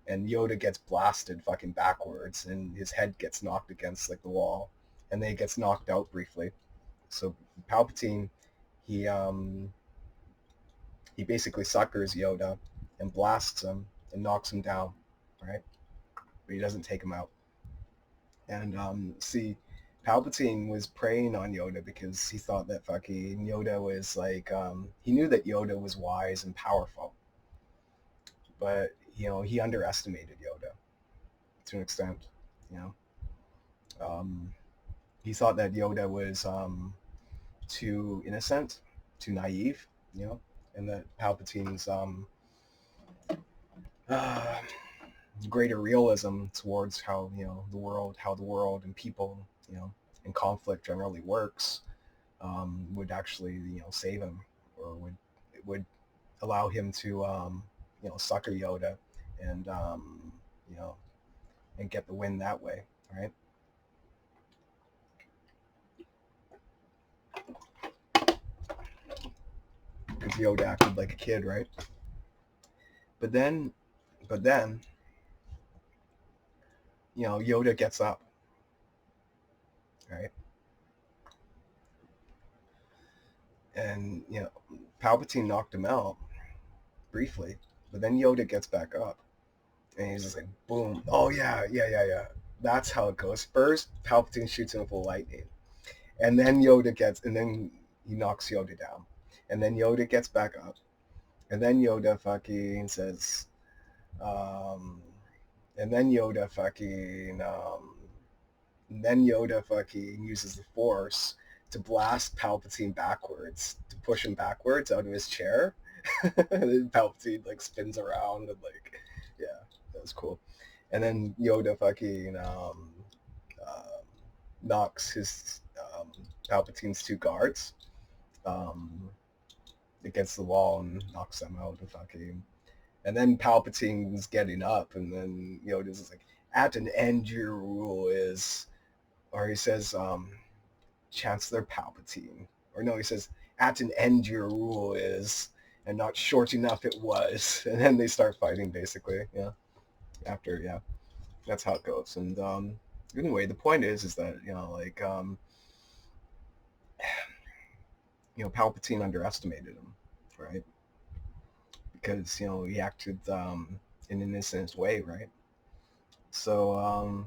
and Yoda gets blasted fucking backwards, and his head gets knocked against like the wall, and then he gets knocked out briefly. So Palpatine, he basically suckers Yoda and blasts him and knocks him down, right? But he doesn't take him out. And see, Palpatine was preying on Yoda because he thought that fucking Yoda was like, he knew that Yoda was wise and powerful, but he underestimated Yoda to an extent. You know, he thought that Yoda was too innocent, too naive, and that Palpatine's uh, greater realism towards how how the world and people, and conflict generally works, would actually save him, or would allow him to sucker Yoda and you know and get the win that way, right? Because Yoda acted like a kid, right? But then, Yoda gets up, right? And Palpatine knocked him out briefly, but then Yoda gets back up, and he's just like, boom. Oh yeah, yeah, yeah, yeah. That's how it goes. First, Palpatine shoots him with lightning, and then and then he knocks Yoda down, and then Yoda gets back up, and then Yoda fucking says, and then Yoda fucking, uses the Force to blast Palpatine backwards, to push him backwards out of his chair. And Palpatine like spins around and like, yeah, that was cool. And then Yoda fucking knocks his Palpatine's two guards against the wall and knocks them out. And then Palpatine's getting up, and then Yoda's just like, at an end your rule is, or he says, Chancellor Palpatine, or no, he says, at an end your rule is, and not short enough it was. And then they start fighting, basically. Yeah. After, yeah, that's how it goes. And anyway, the point is that Palpatine underestimated him, right? Because he acted in an innocent way, right? So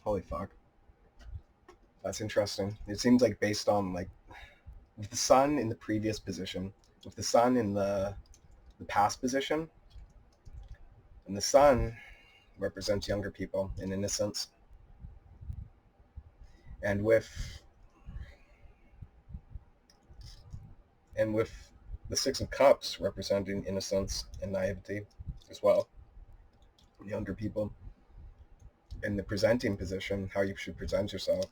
holy fuck, that's interesting. It seems like based on like with the sun in the previous position, with the sun in the past position, and the sun represents younger people and innocence, and with the Six of Cups representing innocence and naivety as well, younger people, in the presenting position, how you should present yourself.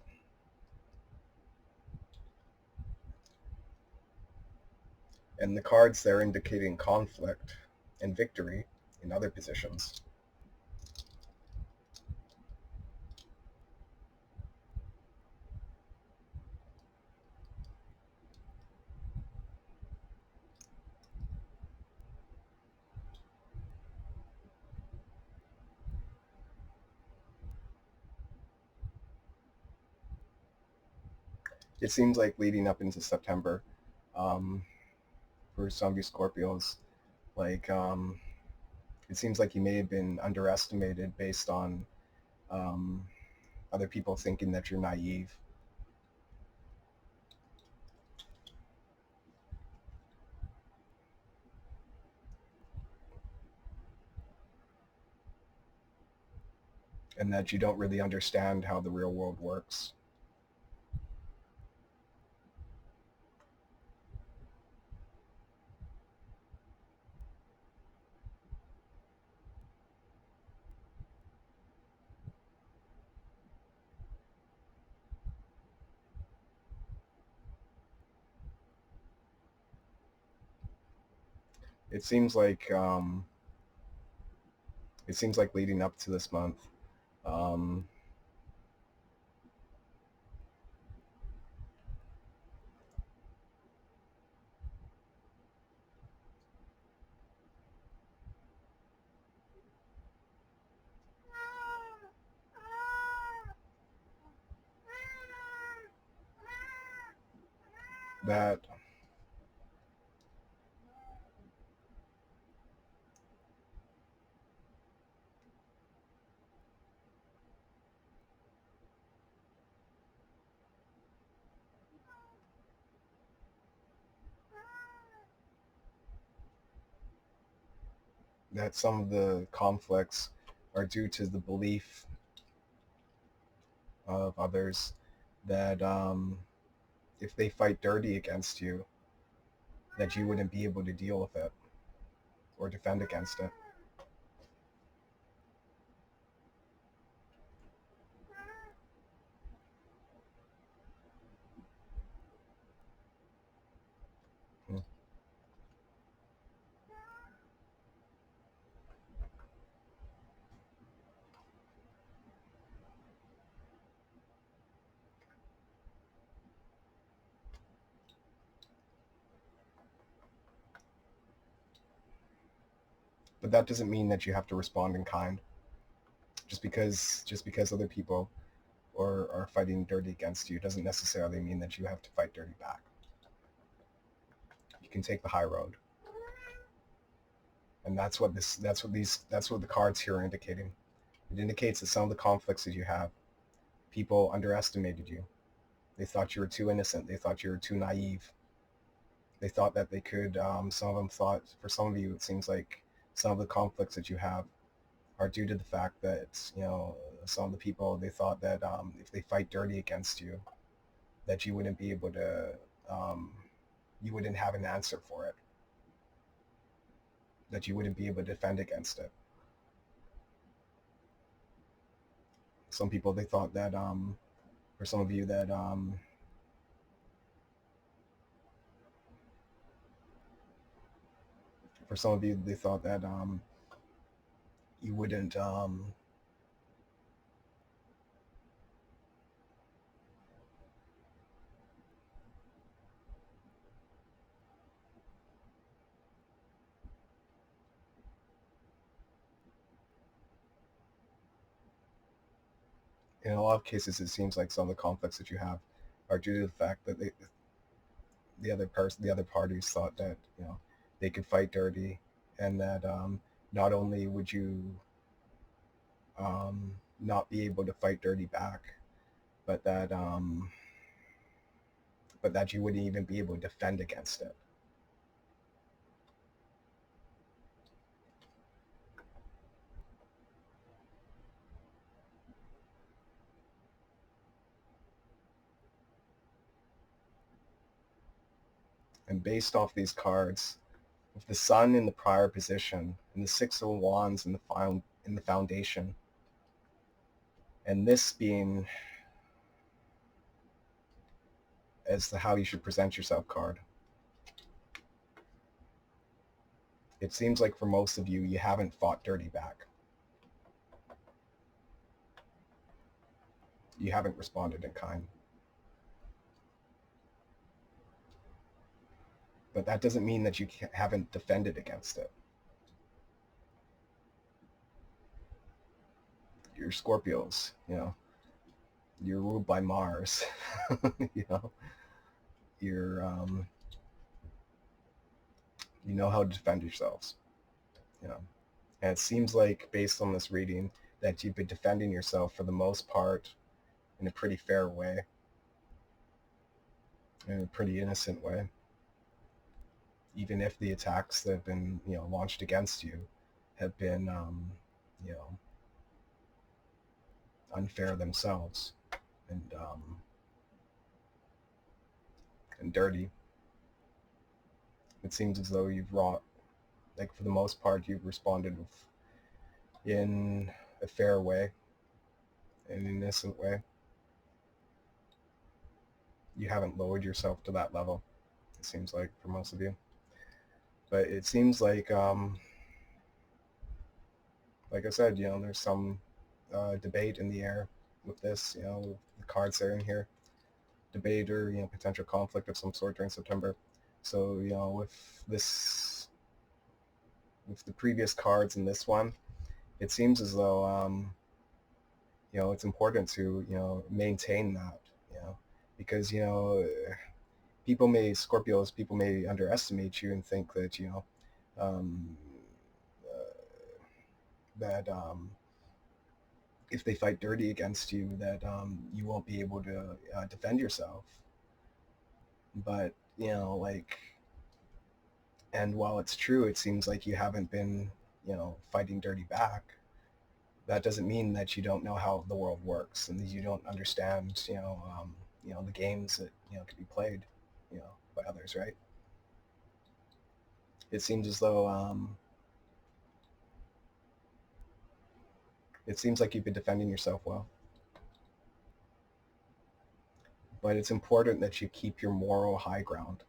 And the cards there indicating conflict and victory in other positions. It seems like leading up into September, for some of you Scorpios, like it seems like you may have been underestimated based on um, other people thinking that you're naive. And that you don't really understand how the real world works. It seems like leading up to this month, um, that some of the conflicts are due to the belief of others that if they fight dirty against you, that you wouldn't be able to deal with it or defend against it. Hmm. But that doesn't mean that you have to respond in kind. Just because other people are fighting dirty against you doesn't necessarily mean that you have to fight dirty back. You can take the high road. And that's what the cards here are indicating. It indicates that some of the conflicts that you have, people underestimated you. They thought you were too innocent. They thought you were too naive. They thought that they could, some of them thought, for some of you, it seems like some of the conflicts that you have are due to the fact that, some of the people, they thought that if they fight dirty against you, that you wouldn't be able to, you wouldn't have an answer for it, that you wouldn't be able to defend against it. Some people, they thought that, for some of you, that for some of you, they thought that you wouldn't, in a lot of cases, it seems like some of the conflicts that you have are due to the fact that the other parties thought that they could fight dirty, and that not only would you not be able to fight dirty back, but that you wouldn't even be able to defend against it. And based off these cards, with the Sun in the prior position and the Six of Wands in the foundation, and this being as the how you should present yourself card, it seems like for most of you, you haven't fought dirty back. You haven't responded in kind. But that doesn't mean that you haven't defended against it. You're Scorpios, you're ruled by Mars. You know, you're you know how to defend yourselves. You know, and it seems like based on this reading that you've been defending yourself for the most part in a pretty fair way, in a pretty innocent way, even if the attacks that have been launched against you have been you know unfair themselves and dirty. It seems as though you've wrought, like for the most part, you've responded in a fair way, in an innocent way. You haven't lowered yourself to that level, it seems like, for most of you. But it seems like I said, there's some debate in the air with this, with the cards that are in here. Debate or, potential conflict of some sort during September. So, with the previous cards and this one, it seems as though, it's important to, maintain that, because, Scorpios may underestimate you and think that, um, that if they fight dirty against you, that you won't be able to defend yourself. But, and while it's true, it seems like you haven't been, fighting dirty back. That doesn't mean that you don't know how the world works and that you don't understand, the games that, can be played, by others, right? It seems as though, it seems like you've been defending yourself well. But it's important that you keep your moral high ground.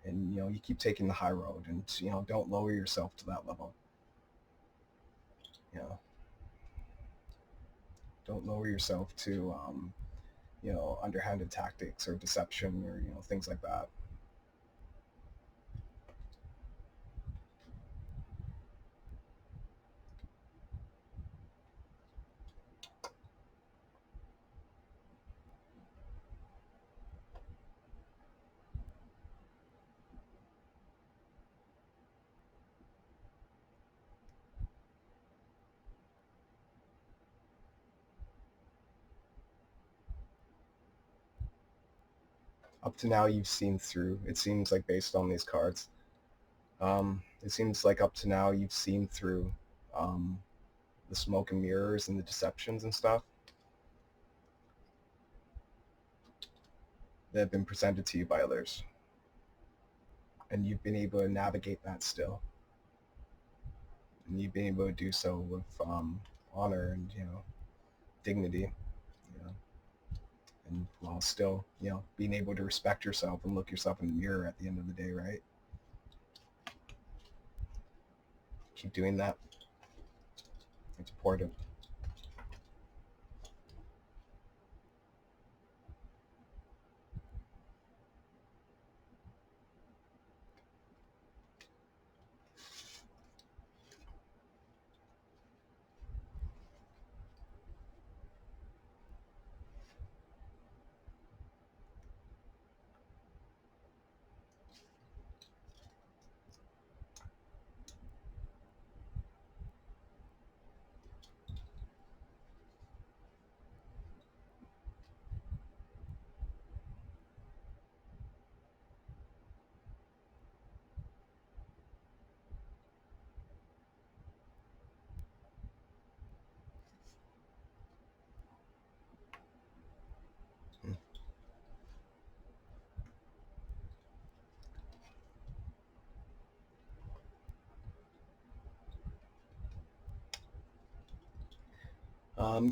And, you keep taking the high road and, don't lower yourself to that level. Don't lower yourself to, underhanded tactics or deception or, things like that. Up to now, you've seen through. It seems like based on these cards, it seems like up to now you've seen through the smoke and mirrors and the deceptions and stuff that have been presented to you by others, and you've been able to navigate that still, and you've been able to do so with honor and dignity, and while still being able to respect yourself and look yourself in the mirror at the end of the day, right? Keep doing that. It's important.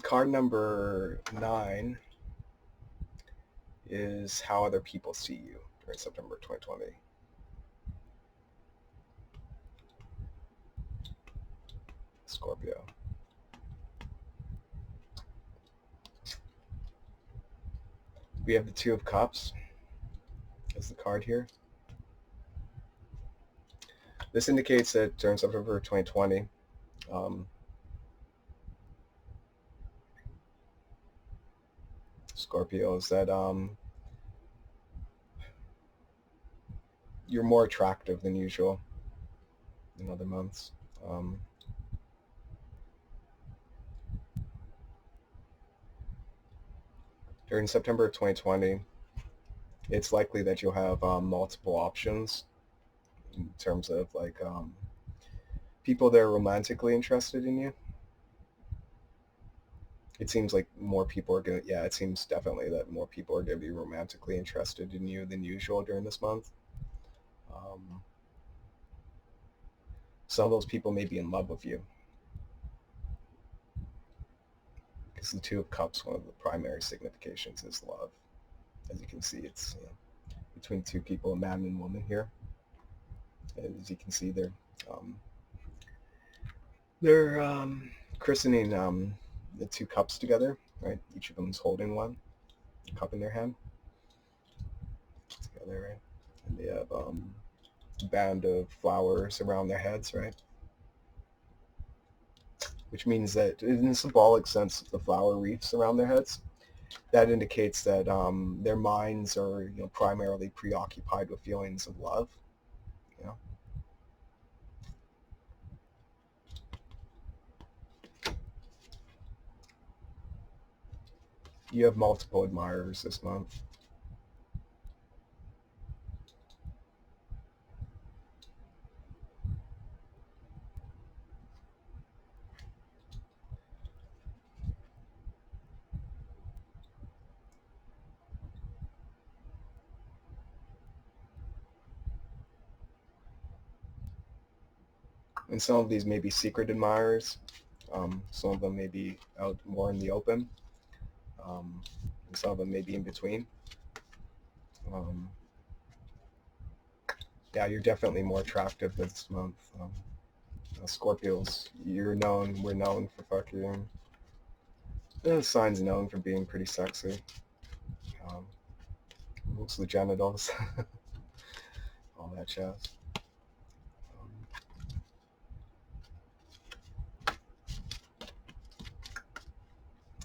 Card number 9 is how other people see you during September 2020. Scorpio. We have the Two of Cups as the card here. This indicates that during September 2020, Scorpios, that you're more attractive than usual in other months. During September of 2020, it's likely that you'll have multiple options in terms of like people that are romantically interested in you. It seems like more people are going to, yeah, it seems definitely that more people are going to be romantically interested in you than usual during this month. Some of those people may be in love with you. Because the Two of Cups, one of the primary significations is love. As you can see, it's between two people, a man and woman here. As you can see, they're christening the two cups together, right? Each of them is holding one cup in their hand together, right? And they have a band of flowers around their heads, right? Which means that in the symbolic sense, the flower wreaths around their heads, that indicates that their minds are primarily preoccupied with feelings of love. You have multiple admirers this month. And some of these may be secret admirers. Some of them may be out more in the open. And some of them may be in between. Yeah, you're definitely more attractive this month. Scorpios, we're known for fucking, the sign's known for being pretty sexy. Most of the genitals, all that jazz.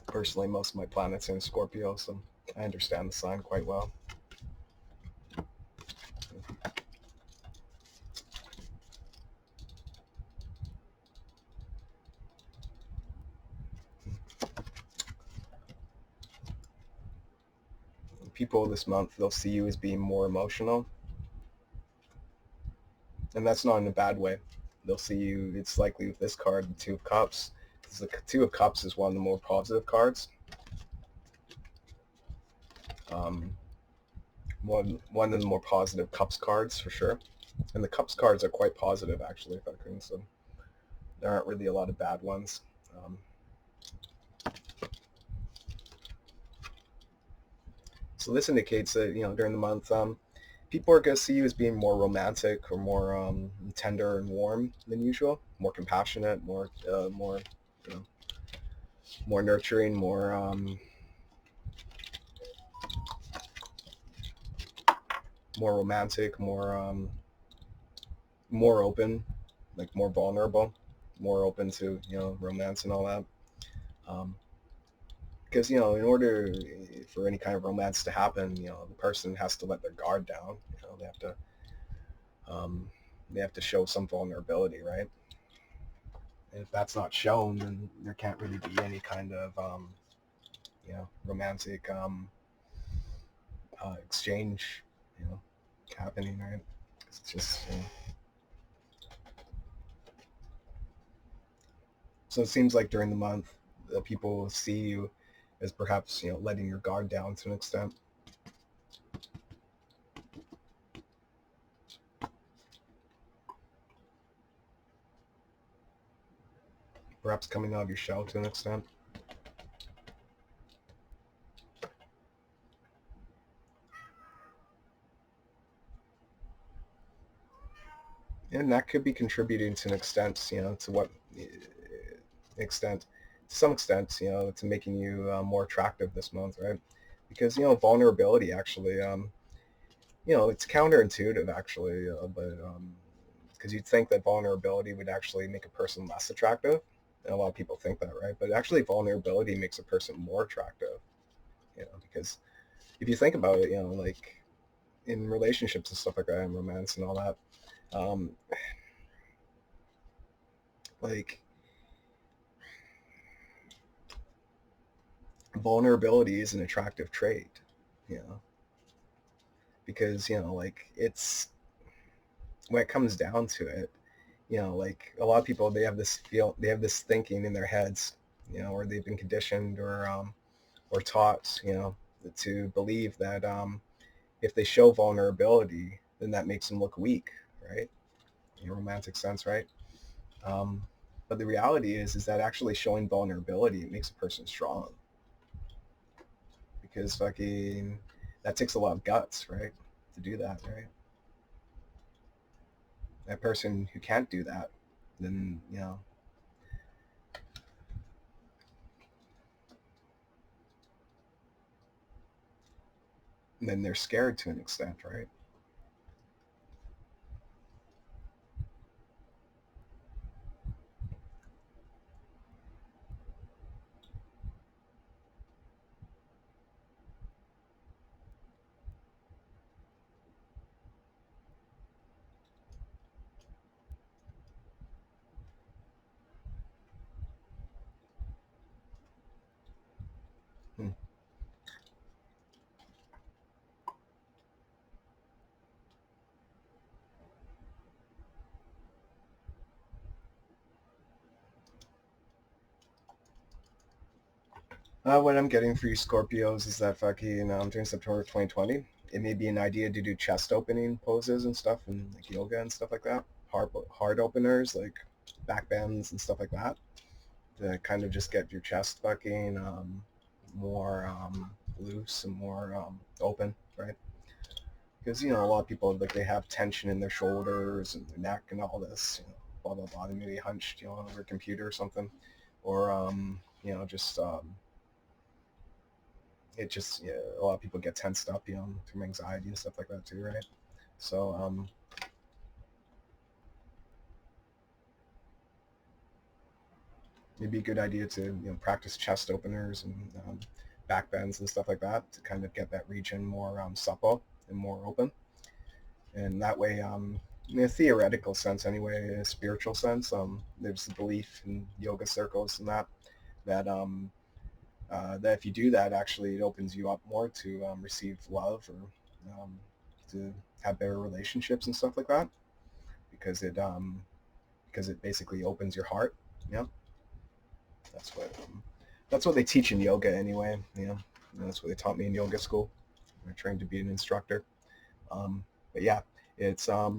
Personally, most of my planets are in Scorpio, so I understand the sign quite well. People this month, they'll see you as being more emotional. And that's not in a bad way. They'll see you, it's likely with this card, the Two of Cups, because the Two of Cups is one of the more positive cards. One of the more positive Cups cards, for sure. And the Cups cards are quite positive, actually, so there aren't really a lot of bad ones. So this indicates that, during the month, people are going to see you as being more romantic or more tender and warm than usual, more compassionate, more nurturing, more romantic, more open, like more vulnerable, more open to romance and all that. Because in order for any kind of romance to happen, the person has to let their guard down. They have to show some vulnerability, right? And if that's not shown, then there can't really be any kind of romantic exchange happening, right? It's just so it seems like during the month, people see you as perhaps letting your guard down to an extent. Perhaps coming out of your shell to an extent. And that could be contributing to an extent, to what extent, to some extent, to making you more attractive this month, right? Because, vulnerability actually, it's counterintuitive actually, but because you'd think that vulnerability would actually make a person less attractive. And a lot of people think that, right? But actually vulnerability makes a person more attractive, Because if you think about it, you know, like in relationships and stuff like that, and romance and all that, um, like vulnerability is an attractive trait, you know, because, you know, like it's when it comes down to it, you know, like a lot of people, they have this thinking in their heads, you know, or they've been conditioned or taught, you know, to believe that if they show vulnerability, then that makes them look weak, right? In a romantic sense, right? Um, but the reality is that actually showing vulnerability, it makes a person strong, because fucking that takes a lot of guts, right? To do that, right? That person who can't do that, then, you know, then they're scared to an extent, right? Hmm. What I'm getting for you Scorpios is that fucking during September 2020, it may be an idea to do chest opening poses and stuff, and like yoga and stuff like that. Heart openers, like back bends and stuff like that, to kind of just get your chest fucking more loose and more open, right? Because, you know, a lot of people, like, they have tension in their shoulders and their neck and all this, you know, blah blah blah. They maybe hunched, you know, over a computer or something, or you know, just it just, yeah, a lot of people get tensed up, you know, from anxiety and stuff like that too, right? So it'd be a good idea to, you know, practice chest openers and back bends and stuff like that to kind of get that region more supple and more open, and that way, in a theoretical sense anyway, in a spiritual sense, there's the belief in yoga circles and that if you do that, actually it opens you up more to receive love, or to have better relationships and stuff like that, because it basically opens your heart. Yeah, that's what they teach in yoga anyway. You know, and that's what they taught me in yoga school. I trained to be an instructor. But yeah, it's uh,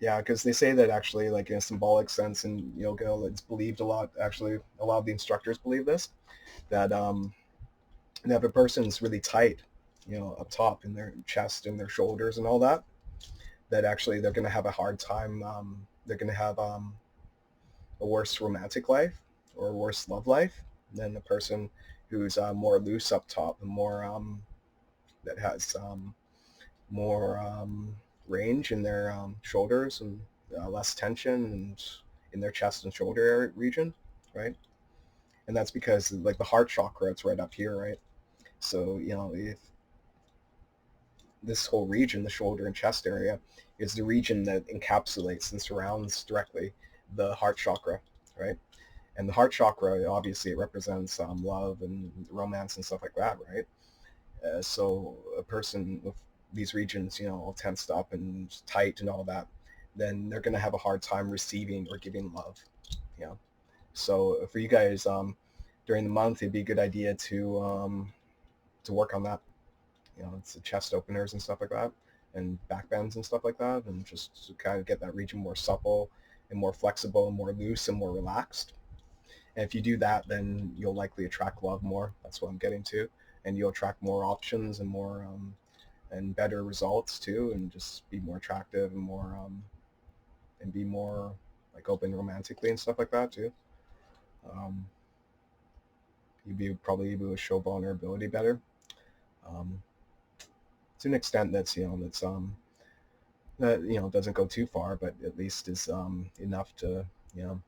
yeah, because they say that actually, like in a symbolic sense in yoga, it's believed a lot. Actually, a lot of the instructors believe this, that and if a person's really tight, you know, up top in their chest and their shoulders and all that, that actually they're going to have a hard time. They're going to have a worse romantic life or a worse love life than the person who's more loose up top and more that has more range in their shoulders and less tension and in their chest and shoulder area region, right? And that's because like the heart chakra, it's right up here, right? So, you know, if this whole region, the shoulder and chest area, is the region that encapsulates and surrounds directly the heart chakra, right? And the heart chakra, obviously, it represents love and romance and stuff like that, right? So a person with these regions, you know, all tensed up and tight and all that, then they're going to have a hard time receiving or giving love, you know. So for you guys, during the month, it'd be a good idea to work on that. You know, it's the chest openers and stuff like that, and back bends and stuff like that, and just to kind of get that region more supple and more flexible and more loose and more relaxed. And if you do that, then you'll likely attract love more. That's what I'm getting to, and you'll attract more options and more and better results too, and just be more attractive and be more like open romantically and stuff like that too. Um, you'd be probably able to show vulnerability better, um, to an extent that's, you know, that, you know, doesn't go too far, but at least is enough to, you know,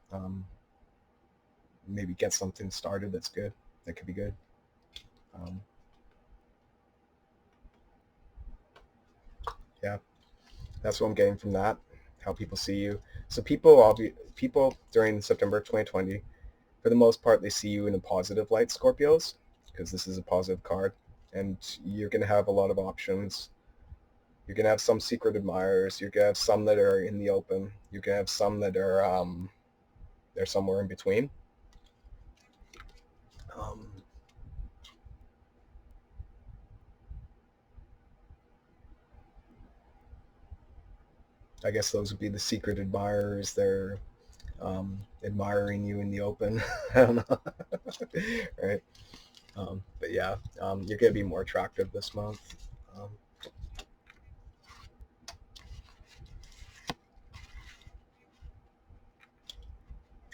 maybe get something started that's good. That could be good. Yeah, that's what I'm getting from that. How people see you. So people during September 2020, for the most part, they see you in a positive light, Scorpios, because this is a positive card, and you're gonna have a lot of options. You're gonna have some secret admirers. You're gonna have some that are in the open. You're gonna have some that are they're somewhere in between. Um, I guess those would be the secret admirers. They're admiring you in the open. I don't know, right? But yeah, you're gonna be more attractive this month. Um,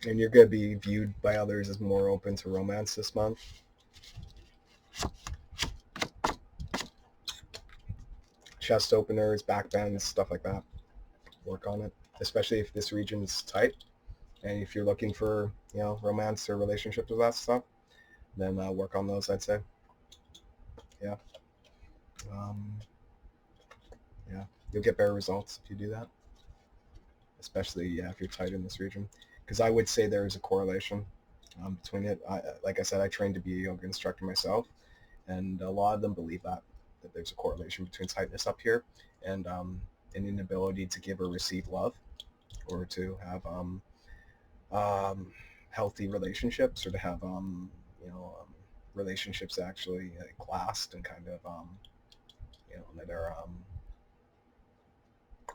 and you're going to be viewed by others as more open to romance this month. Chest openers, back bends, stuff like that. Work on it, especially if this region's tight. And if you're looking for, romance or relationships with that stuff, then work on those, I'd say. Yeah. Um, yeah. You'll get better results if you do that, especially, yeah, if you're tight in this region. Because I would say there is a correlation between it. Like I said, I trained to be a yoga instructor myself, and a lot of them believe that there's a correlation between tightness up here and an inability to give or receive love, or to have um, healthy relationships, or to have relationships that actually last and kind of that are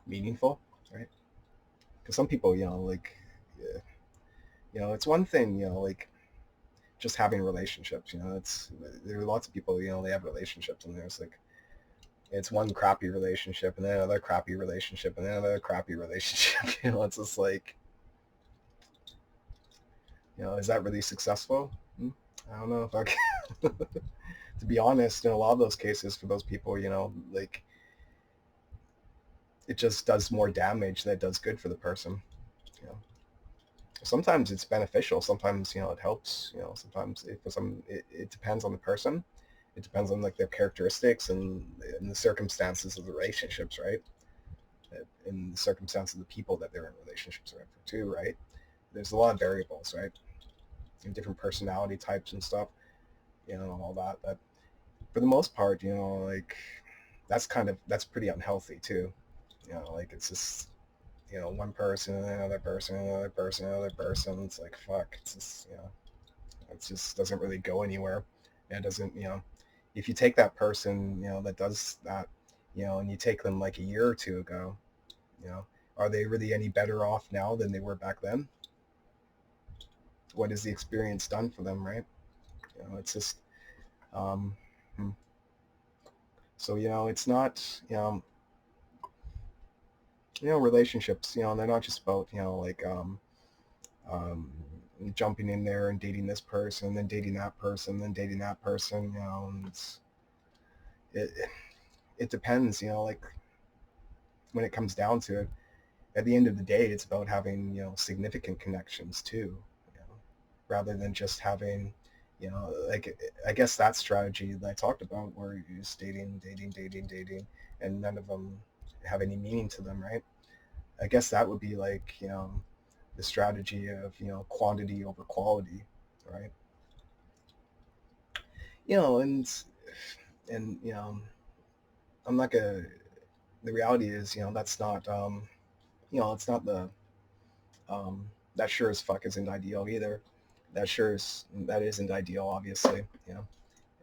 meaningful, right? Because some people, yeah, it's one thing, just having relationships. It's there are lots of people, they have relationships, and there's like it's one crappy relationship, and then another crappy relationship, and then another crappy relationship. It's just like, is that really successful? I don't know if I can. To be honest, in a lot of those cases, for those people, like it just does more damage than it does good for the person. You know, sometimes it's beneficial. Sometimes it helps. Sometimes it depends on the person. It depends on like their characteristics and the circumstances of the relationships, right? In the circumstance of the people that they're in relationships with too, right? There's a lot of variables, right? And different personality types and stuff, all that. But for the most part, like that's pretty unhealthy too. Like it's just one person and another person and another person and another person. It's like fuck. It's just it just doesn't really go anywhere. And it doesn't if you take that person that does that and you take them like a year or two ago, you know, are they really any better off now than they were back then? What has the experience done for them, right? It's just um, hmm. So it's not relationships. They're not just about like um, jumping in there and dating this person, then dating that person, then dating that person. And it it depends. Like when it comes down to it, at the end of the day, it's about having significant connections too, rather than just having like I guess that strategy that I talked about, where you're just dating, and none of them have any meaning to them, right? I guess that would be like the strategy of quantity over quality, right? And I'm not gonna. The reality is, that's not it's not the that sure as fuck isn't ideal either. That isn't ideal, obviously,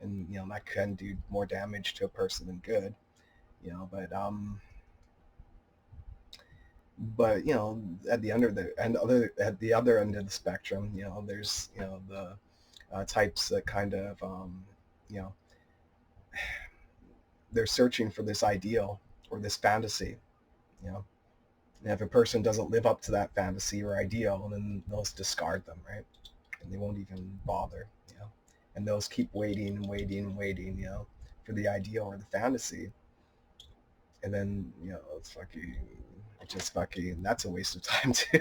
and that can do more damage to a person than good, but at the under the and other at the other end of the spectrum, there's the types that kind of you know they're searching for this ideal or this fantasy, you know and if a person doesn't live up to that fantasy or ideal, then they'll just discard them, right? And they won't even bother, and they'll just keep waiting and waiting and waiting, for the ideal or the fantasy. And then it's just fucking that's a waste of time too,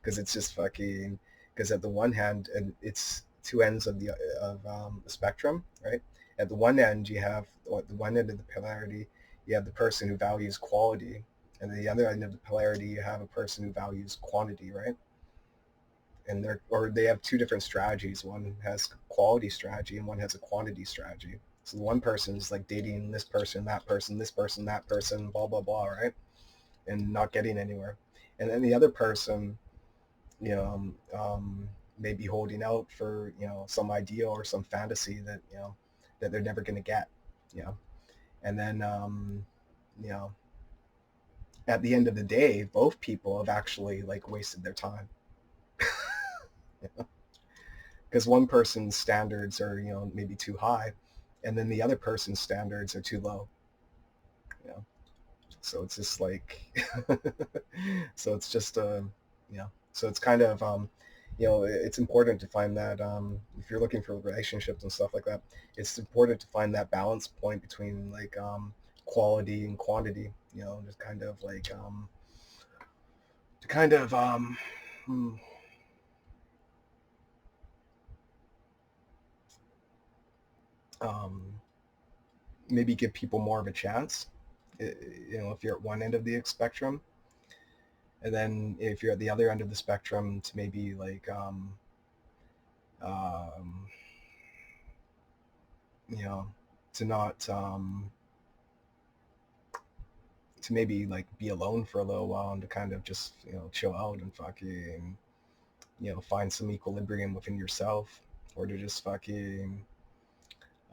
because it's just fucking because at the one hand, and it's two ends of the spectrum, right? At the one end, you have, or at the one end of the polarity, you have the person who values quality, and at the other end of the polarity, you have a person who values quantity, right? And they have two different strategies. One has quality strategy, and one has a quantity strategy. So the one person is like dating this person, that person, this person, that person, blah blah blah, right? And not getting anywhere. And then the other person, you know, may be holding out for, some ideal or some fantasy that, that they're never going to get, you know. And then, you know, at the end of the day, both people have actually like wasted their time. Because one person's standards are, maybe too high, and then the other person's standards are too low. You know, so it's just like, so it's just so it's kind of it's important to find that if you're looking for relationships and stuff like that, it's important to find that balance point between like quality and quantity. Just kind of like to kind of hmm, um, maybe give people more of a chance. If you're at one end of the spectrum, and then if you're at the other end of the spectrum, to maybe like um, you know to not to maybe like be alone for a little while and to kind of just chill out and fucking find some equilibrium within yourself, or to just fucking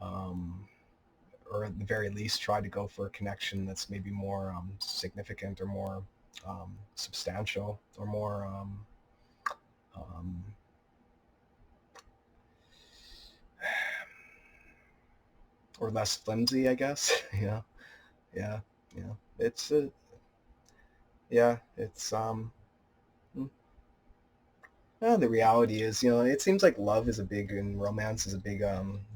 um, or at the very least try to go for a connection that's maybe more significant or more substantial or more um, or less flimsy, I guess. Yeah, yeah. It's yeah, it's the reality is, it seems like love is a big, and romance is a big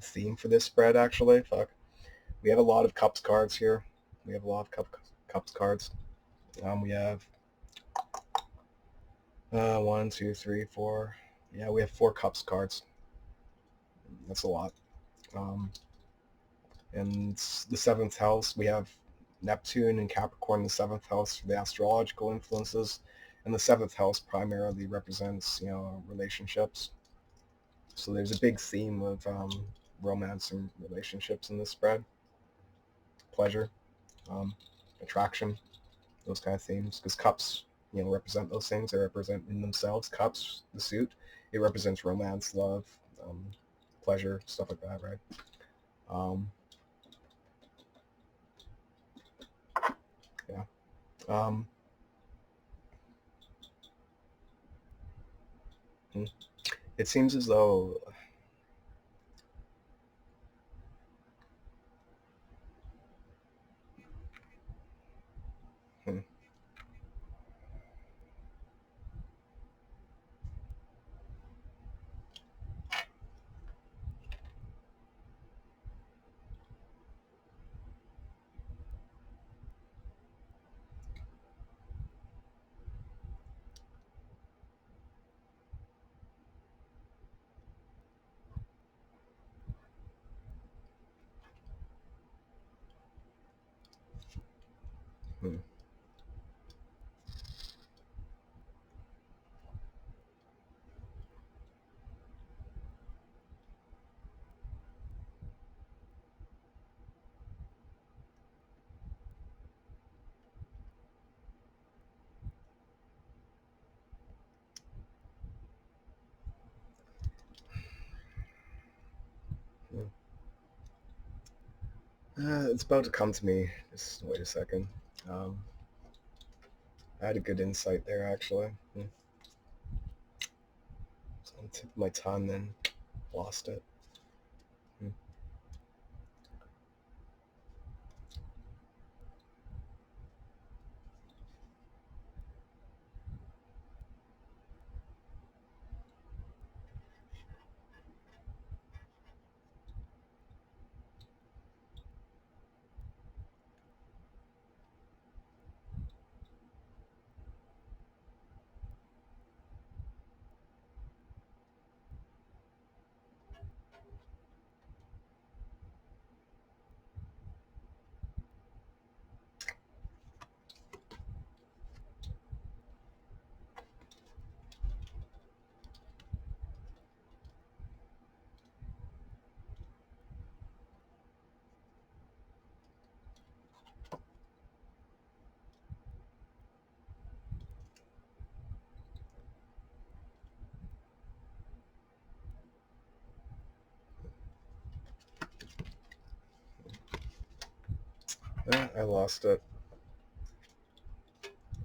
theme for this spread. Actually, fuck, we have a lot of cups cards here. We have a lot of cups cards. We have one, two, three, four. Yeah, we have 4 cups cards. That's a lot. Um, and the 7th house, we have Neptune and Capricorn in the 7th house for the astrological influences, and the 7th house primarily represents relationships. So there's a big theme of romance and relationships in this spread. Pleasure, um, attraction, those kind of themes. Because cups, represent those things. They represent in themselves. Cups, the suit, it represents romance, love, pleasure, stuff like that, right? Yeah. Hmm. It seems as though hmm, hmm, hmm. It's about to come to me. Just wait a second. Um, I had a good insight there, actually. So I took my time, then lost it. Hmm. I lost it.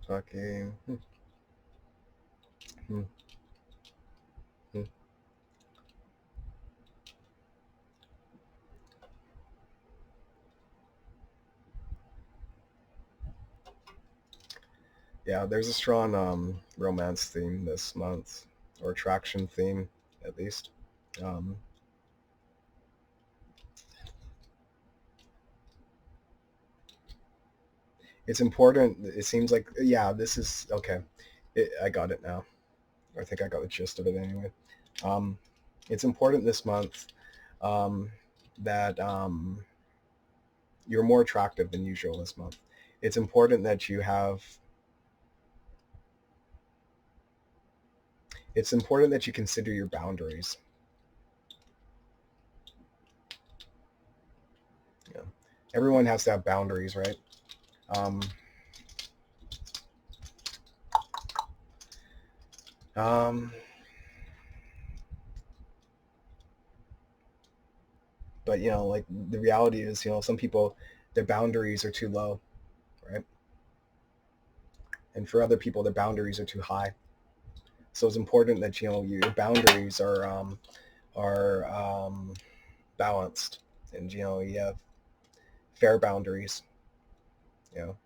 Fucking. Hmm. Hmm. Yeah, there's a strong romance theme this month, or attraction theme, at least. Um, it's important. It seems like, yeah, this is okay. I got it now. I think I got the gist of it anyway. Um, it's important this month um, that you're more attractive than usual this month. It's important that you have. It's important that you consider your boundaries. Yeah. Everyone has to have boundaries, right? Um, um, but like the reality is, some people, their boundaries are too low, right? And for other people, their boundaries are too high. So it's important that your boundaries are balanced, and you have fair boundaries, you know,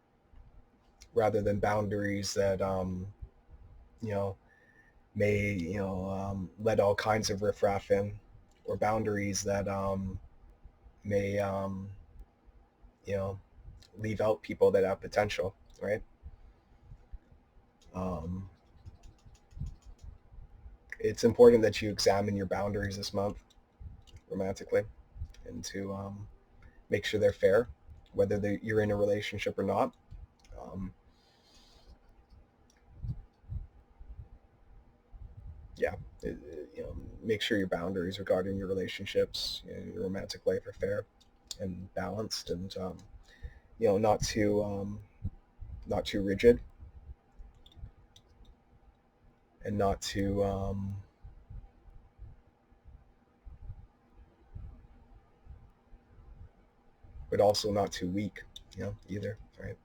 rather than boundaries that you know may let all kinds of riffraff in, or boundaries that may you know leave out people that have potential, right? Um, it's important that you examine your boundaries this month romantically, and to make sure they're fair, whether you're in a relationship or not. Um, yeah, make sure your boundaries regarding your relationships, your romantic life are fair and balanced, and not too rigid, and not too but also not too weak, either, right?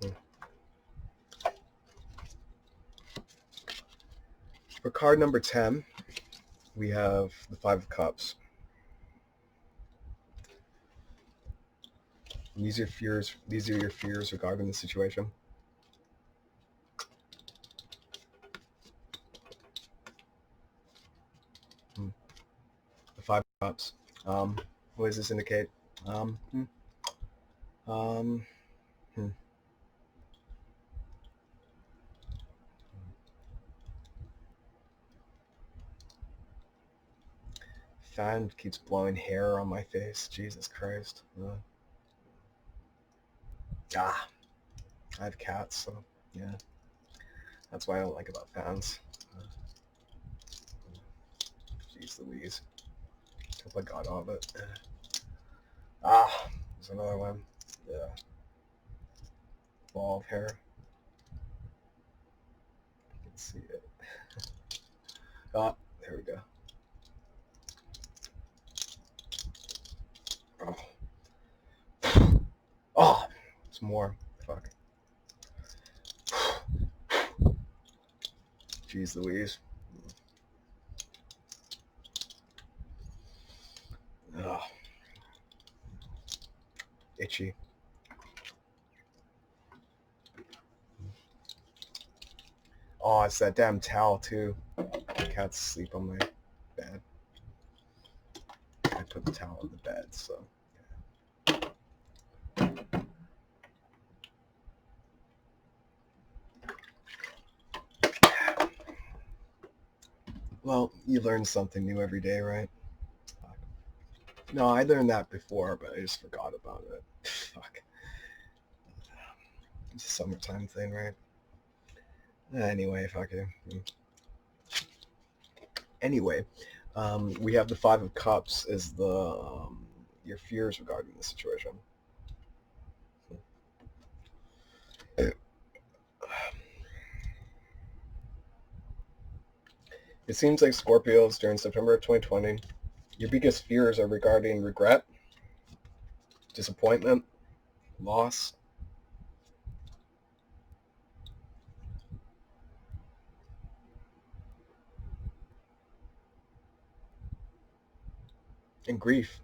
Mm. For card number 10, we have the Five of Cups. These are fears. These are your fears regarding the situation. Hmm. The Five of Cups. What does this indicate? Um, hmm, um, hmm. Fan keeps blowing hair on my face. Jesus Christ. Ah, I have cats, so yeah, that's why I don't like about fans. Uh, Jeez Louise. Hope I got all of it. Ah, there's another one. Yeah, ball of hair. You can see it. Ah, there we go. Oh, oh, it's more. Fuck. Jeez Louise. Oh, itchy. Oh, it's that damn towel too. Cats sleep on my bed. I put the towel on the bed, so. Well, you learn something new every day, right? No, I learned that before, but I just forgot about it. Fuck. It's a summertime thing, right? Anyway, fuck it. Anyway, we have the Five of Cups as the your fears regarding the situation. It seems like Scorpios during September of 2020, your biggest fears are regarding regret, disappointment, loss, and grief.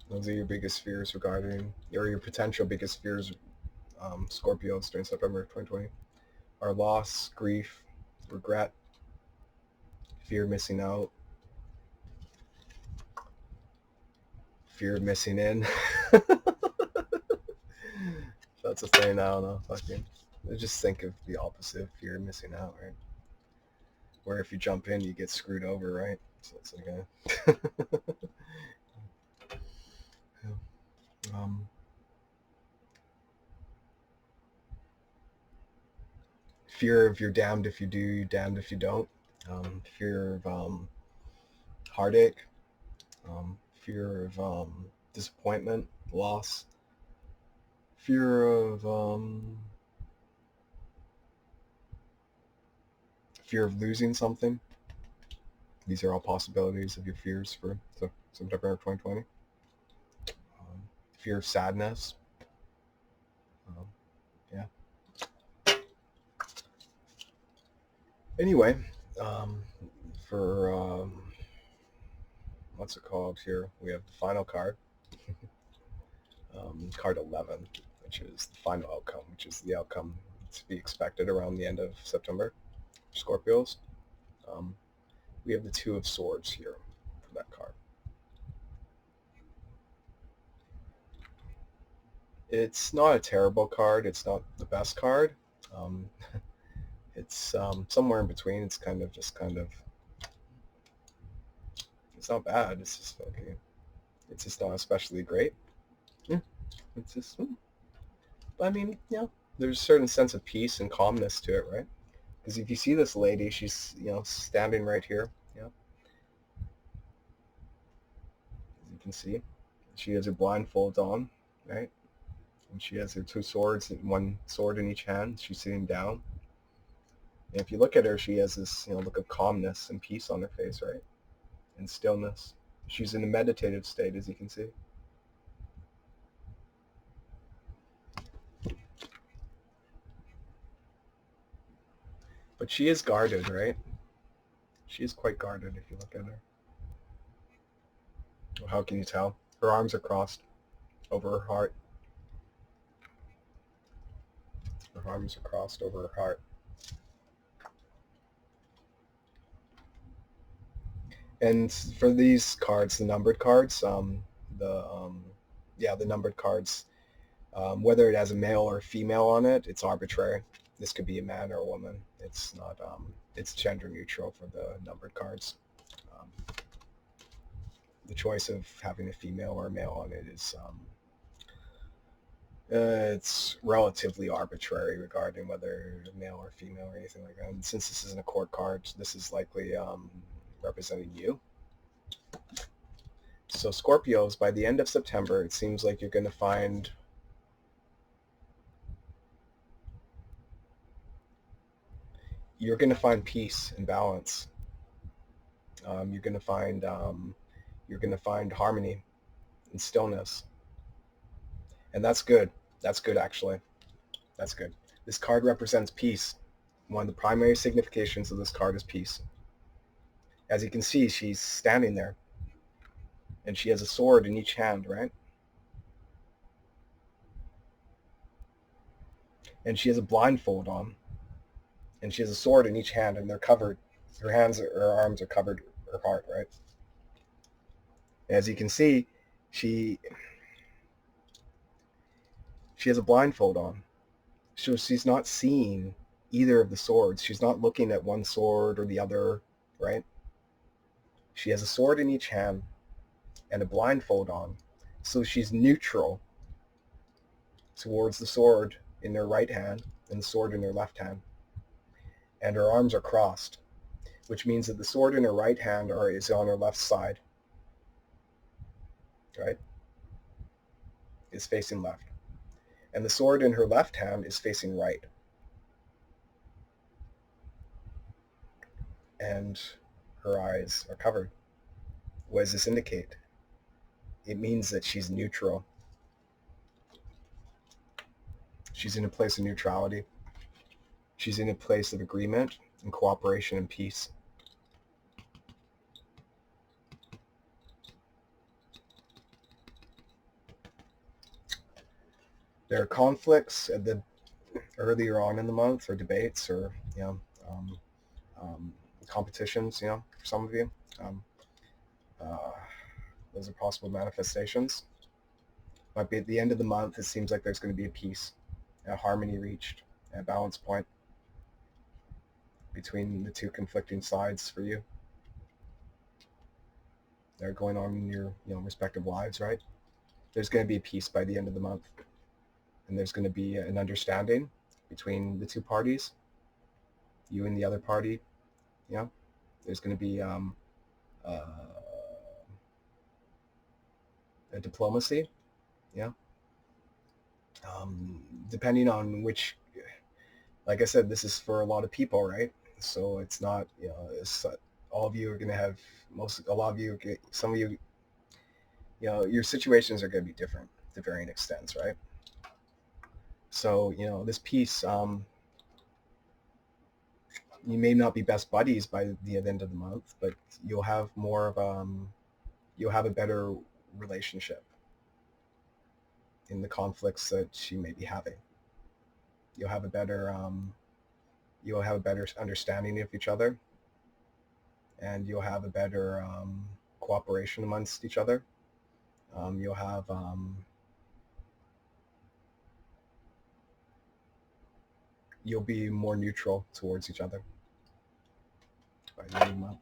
Those are your biggest fears regarding, or your potential biggest fears, Scorpios during September of 2020, are loss, grief, regret, fear of missing out, fear of missing in. That's a thing. I don't know. Fucking, just think of the opposite: fear of missing out, right? Where if you jump in, you get screwed over, right? So it's like um, fear of you're damned if you do, you're damned if you don't. Fear of heartache, fear of disappointment, loss, fear of losing something. These are all possibilities of your fears for September of 2020. Fear of sadness. Yeah. Anyway, for what's it called here? We have the final card, card 11, which is the final outcome, which is the outcome to be expected around the end of September. Scorpios. We have the Two of Swords here for that card. It's not a terrible card. It's not the best card. It's somewhere in between. It's it's not bad. It's just okay. It's just not especially great. Yeah. It's just, but I mean, yeah, there's a certain sense of peace and calmness to it, right? Because if you see this lady, she's, standing right here. Yeah. As you can see, she has her blindfold on, right? And she has her two swords, one sword in each hand. She's sitting down. And if you look at her, she has this, look of calmness and peace on her face, right? And stillness. She's in a meditative state, as you can see. But she is guarded, right? She is quite guarded if you look at her. Well, how can you tell? Her arms are crossed over her heart. Her arms are crossed over her heart. And for these cards, the numbered cards, the numbered cards, whether it has a male or a female on it, it's arbitrary. This could be a man or a woman. It's not. It's gender neutral for the numbered cards. The choice of having a female or a male on it is it's relatively arbitrary regarding whether male or female or anything like that. And since this isn't a court card, this is likely representing you. So Scorpios, by the end of September, it seems like you're going to find peace and balance. You're going to find harmony and stillness, and that's good. That's good, actually. That's good. This card represents peace. One of the primary significations of this card is peace. As you can see, she's standing there, and she has a sword in each hand, right? And she has a blindfold on, and she has a sword in each hand, and they're covered. Her arms are covered her heart, right? As you can see, she has a blindfold on, so she's not seeing either of the swords. She's not looking at one sword or the other, right? She has a sword in each hand and a blindfold on, so she's neutral towards the sword in her right hand and the sword in her left hand. And her arms are crossed, which means that the sword in her right hand is on her left side, right? Is facing left. And the sword in her left hand is facing right. and her eyes are covered. What does this indicate? It means that she's neutral. She's in a place of neutrality. She's in a place of agreement and cooperation and peace. There are conflicts at the earlier on in the month, or debates, or um, competitions. For some of you, uh, those are possible manifestations. But at the end of the month, it seems like there's going to be a peace, a harmony reached, a balance point between the two conflicting sides for you. That are going on in your respective lives, right? There's going to be a peace by the end of the month, and there's going to be an understanding between the two parties, you and the other party. There's going to be a diplomacy. Depending on which, like I said, this is for a lot of people, right? So it's not, it's, all of you are going to have, a lot of you, some of you, your situations are going to be different to varying extents, right? So, this piece, you may not be best buddies by the end of the month, but you'll have more of, you'll have a better relationship in the conflicts that you may be having. You'll have a better understanding of each other, and you'll have a better cooperation amongst each other. You'll have you'll be more neutral towards each other by the end of the month.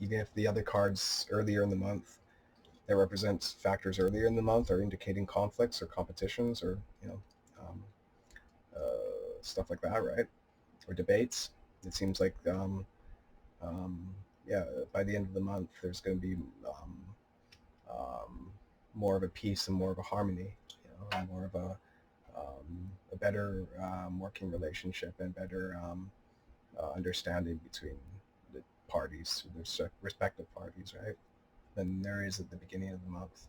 Even if the other cards earlier in the month that represent factors earlier in the month are indicating conflicts or competitions, or stuff like that, right? Or debates. It seems like by the end of the month there's going to be more of a peace and more of a harmony, more of a better working relationship and better understanding between the parties, their respective parties, right? Than there is at the beginning of the month.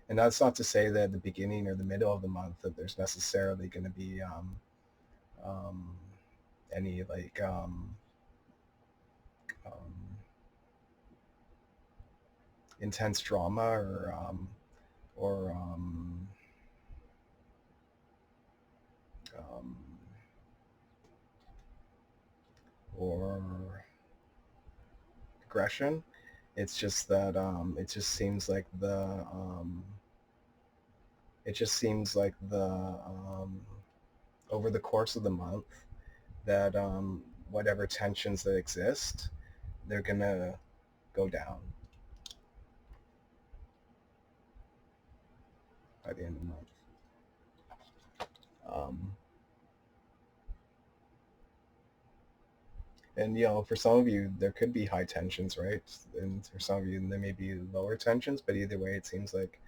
And that's not to say that at the beginning or the middle of the month that there's necessarily going to be any like intense drama or aggression. It's just that it just seems like the over the course of the month that whatever tensions that exist, they're gonna go down by the end of the month. And for some of you, there could be high tensions, right? And for some of you, there may be lower tensions. But either way, it seems like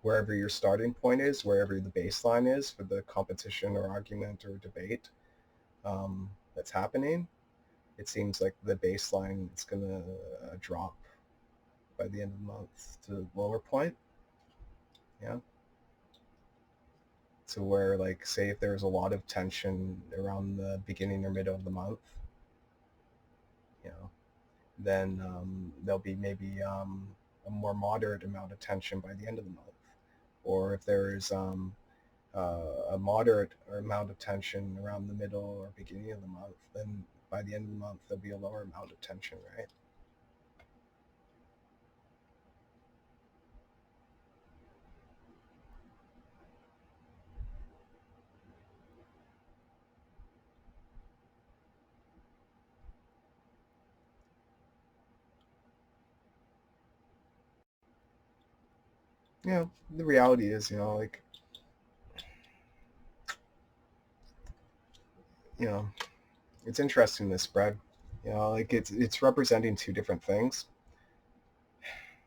wherever your starting point is, wherever the baseline is for the competition or argument or debate that's happening, it seems like the baseline is going to drop by the end of the month to the lower point. Yeah. So where, like, say if there's a lot of tension around the beginning or middle of the month, then there'll be maybe a more moderate amount of tension by the end of the month. Or if there is a moderate amount of tension around the middle or beginning of the month, then by the end of the month there'll be a lower amount of tension, right? The reality is, like, it's interesting, this spread. Like it's representing two different things.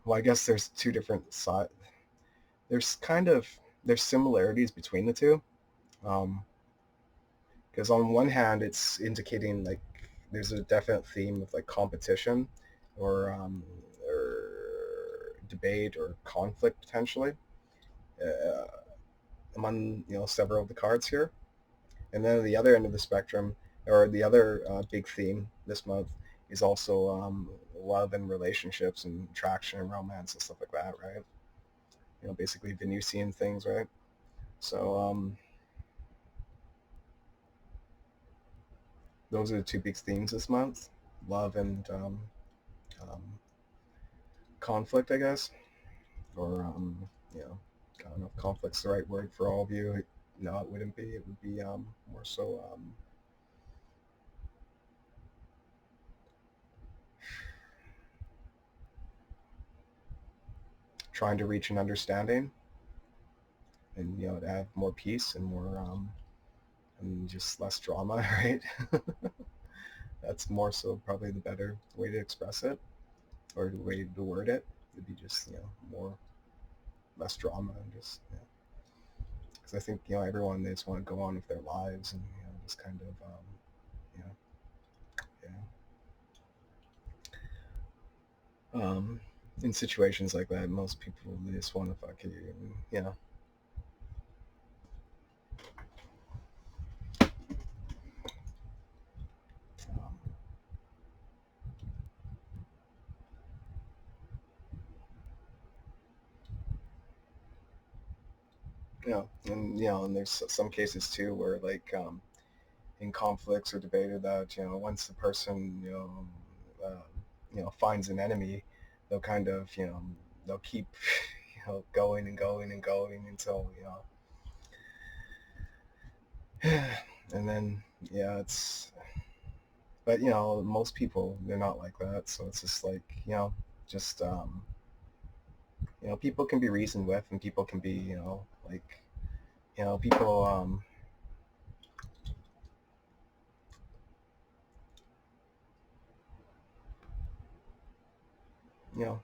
Well, I guess there's two different sides. There's similarities between the two. Because on one hand, it's indicating like there's a definite theme of like competition or debate or conflict potentially uh, among several of the cards here. And then at the other end of the spectrum, or the other big theme this month is also love and relationships and attraction and romance and stuff like that, right? Basically Venusian things, right? So those are the two big themes this month: love and um, conflict, I guess, or I don't know if conflict's the right word for all of you. No, it wouldn't be. It would be more so trying to reach an understanding and to have more peace and more and just less drama, right? That's more so probably the better way to express it or the way to word it. Would be just more less drama and just because I think everyone, they just want to go on with their lives and just kind of you know in situations like that, most people, they just want to fuck you, and, um, and there's some cases too where like in conflicts or debated that once the person finds an enemy, they'll kind of they'll keep going and going and going until and then it's but most people, they're not like that, so it's just like just people can be reasoned with, and people can be like people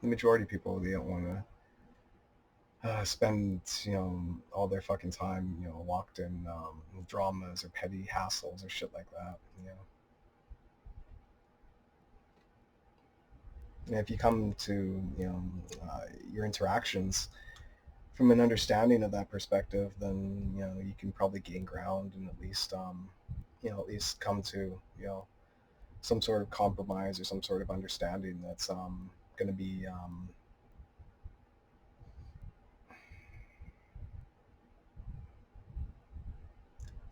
the majority of people, they don't want to spend all their fucking time locked in dramas or petty hassles or shit like that. And if you come to your interactions from an understanding of that perspective, then you can probably gain ground and at least come to some sort of compromise or some sort of understanding that's going to be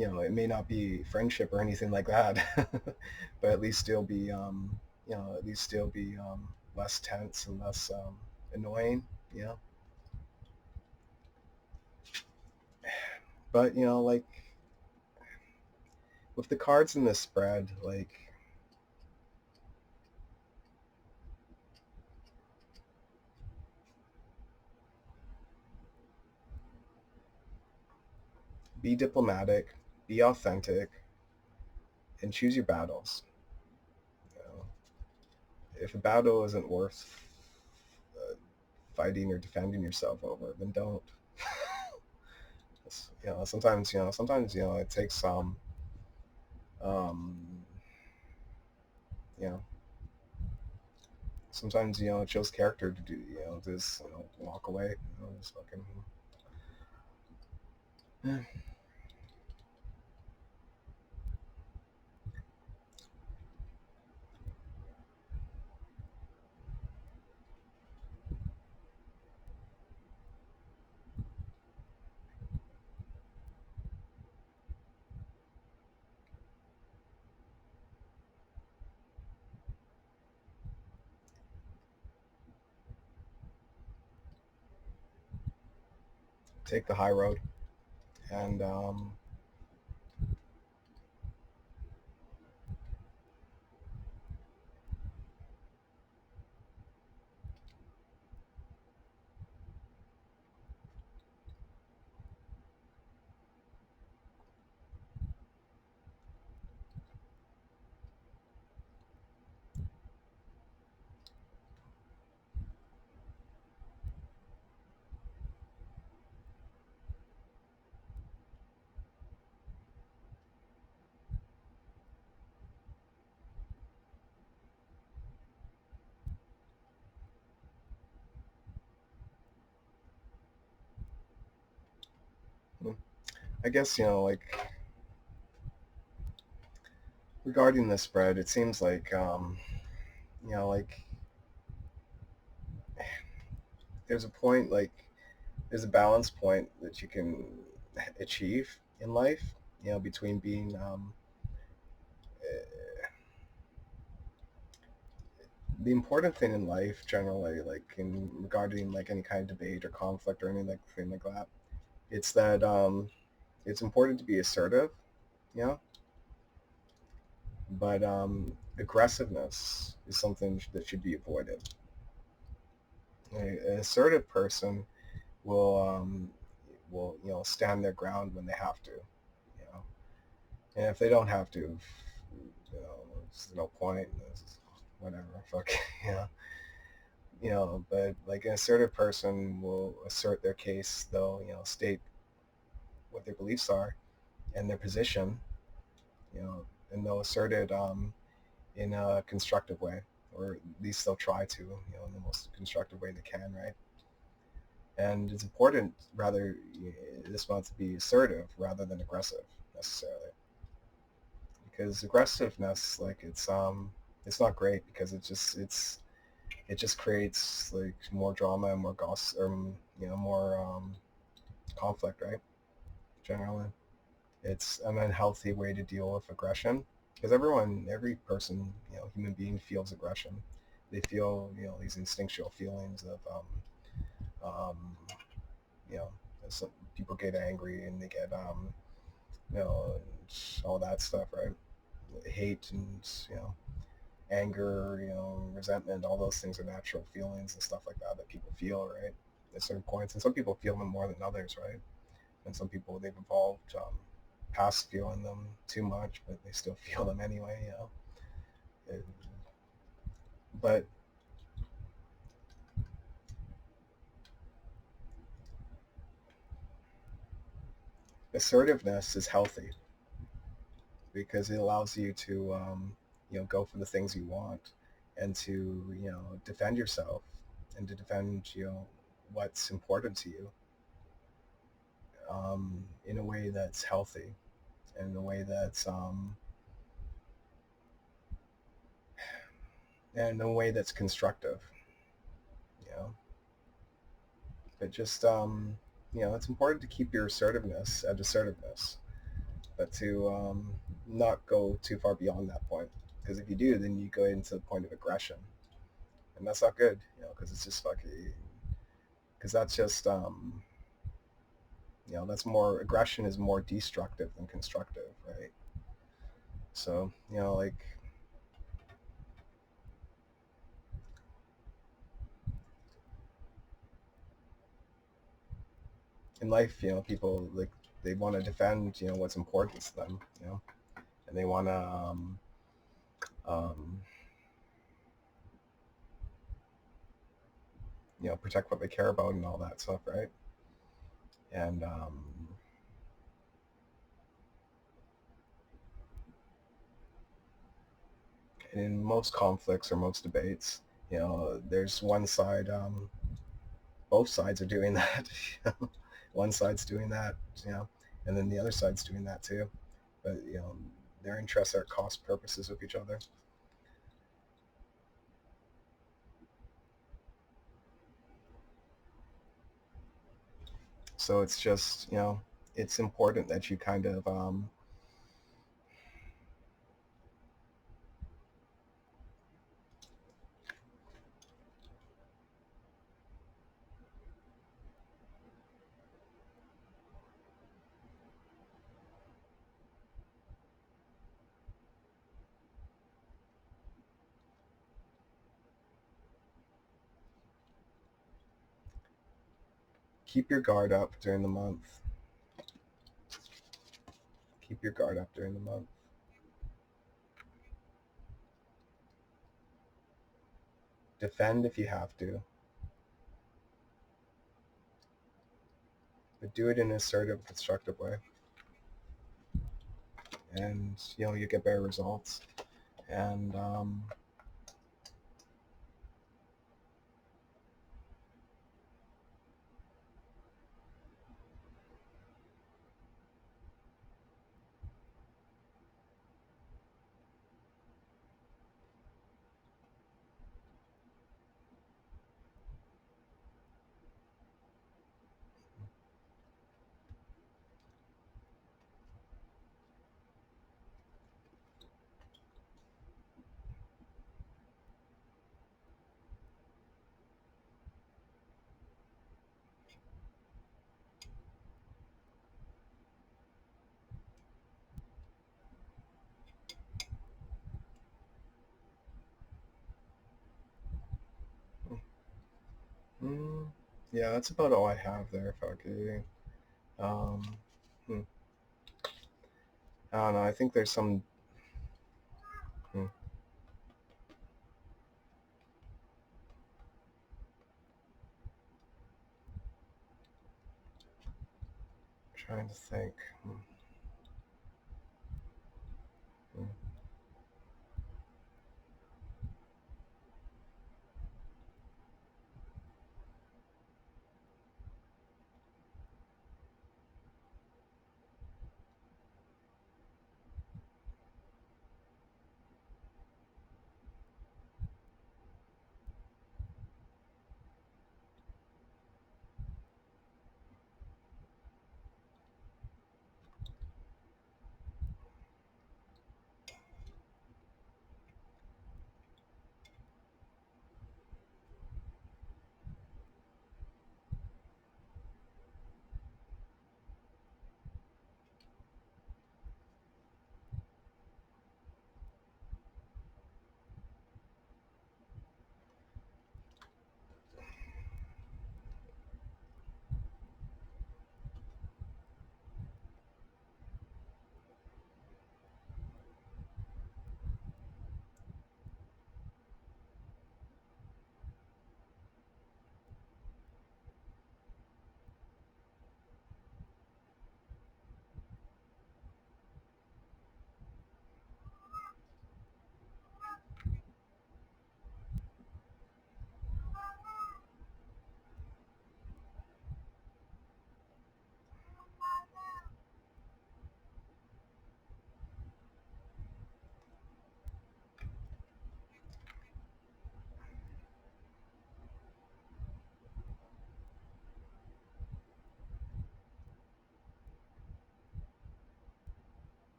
it may not be friendship or anything like that, but at least still be less tense and less annoying. But like with the cards in this spread, like be diplomatic, be authentic, and choose your battles. You know, if a battle isn't worth fighting or defending yourself over, then don't. Sometimes it takes um, you know, sometimes it shows character to do just walk away, just fucking take the high road and I guess, like regarding the spread, it seems like, like there's a point, like there's a balance point that you can achieve in life, between being the important thing in life generally, like in regarding like any kind of debate or conflict or anything like that, it's that it's important to be assertive, you know, but aggressiveness is something that should be avoided. An assertive person will stand their ground when they have to, and if they don't have to, there's no point. It's whatever, fuck, you know. But like an assertive person will assert their case. They'll, state what their beliefs are and their position, you know, and they'll assert it in a constructive way, or at least they'll try to, in the most constructive way they can, right? And it's important, rather, this month to be assertive rather than aggressive necessarily, because aggressiveness, like it's not great because it just creates like more drama and more gossip, or more conflict, right? Generally, it's an unhealthy way to deal with aggression, because every person, human being feels aggression. They feel, these instinctual feelings of, um, you know, some people get angry and they get, you know, all that stuff, right? Hate and, anger, resentment, all those things are natural feelings and stuff like that that people feel, right? At certain points. And some people feel them more than others, right? And some people, they've evolved past feeling them too much, but they still feel them anyway, It, but assertiveness is healthy because it allows you to, go for the things you want, and to, defend yourself, and to defend, what's important to you, in a way that's healthy, in a way that's and in a way that's constructive, you know. But just it's important to keep your assertiveness at assertiveness, but to not go too far beyond that point. Because if you do, then you go into the point of aggression, and that's not good, because it's just fucking. Because that's just that's more, aggression is more destructive than constructive, right? So like in life, people, like, they want to defend, what's important to them, and they want to um, protect what they care about and all that stuff, right? And in most conflicts or most debates, there's one side, both sides are doing that. One side's doing that, and then the other side's doing that too. But their interests are at cross purposes with each other. So it's just, it's important that you kind of keep your guard up during the month. Keep your guard up during the month. Defend if you have to, but do it in an assertive, constructive way, and you get better results. And Yeah, that's about all I have there, Faki. Um, hmm. I don't know. I think there's some. Hmm, trying to think. Hmm, hmm.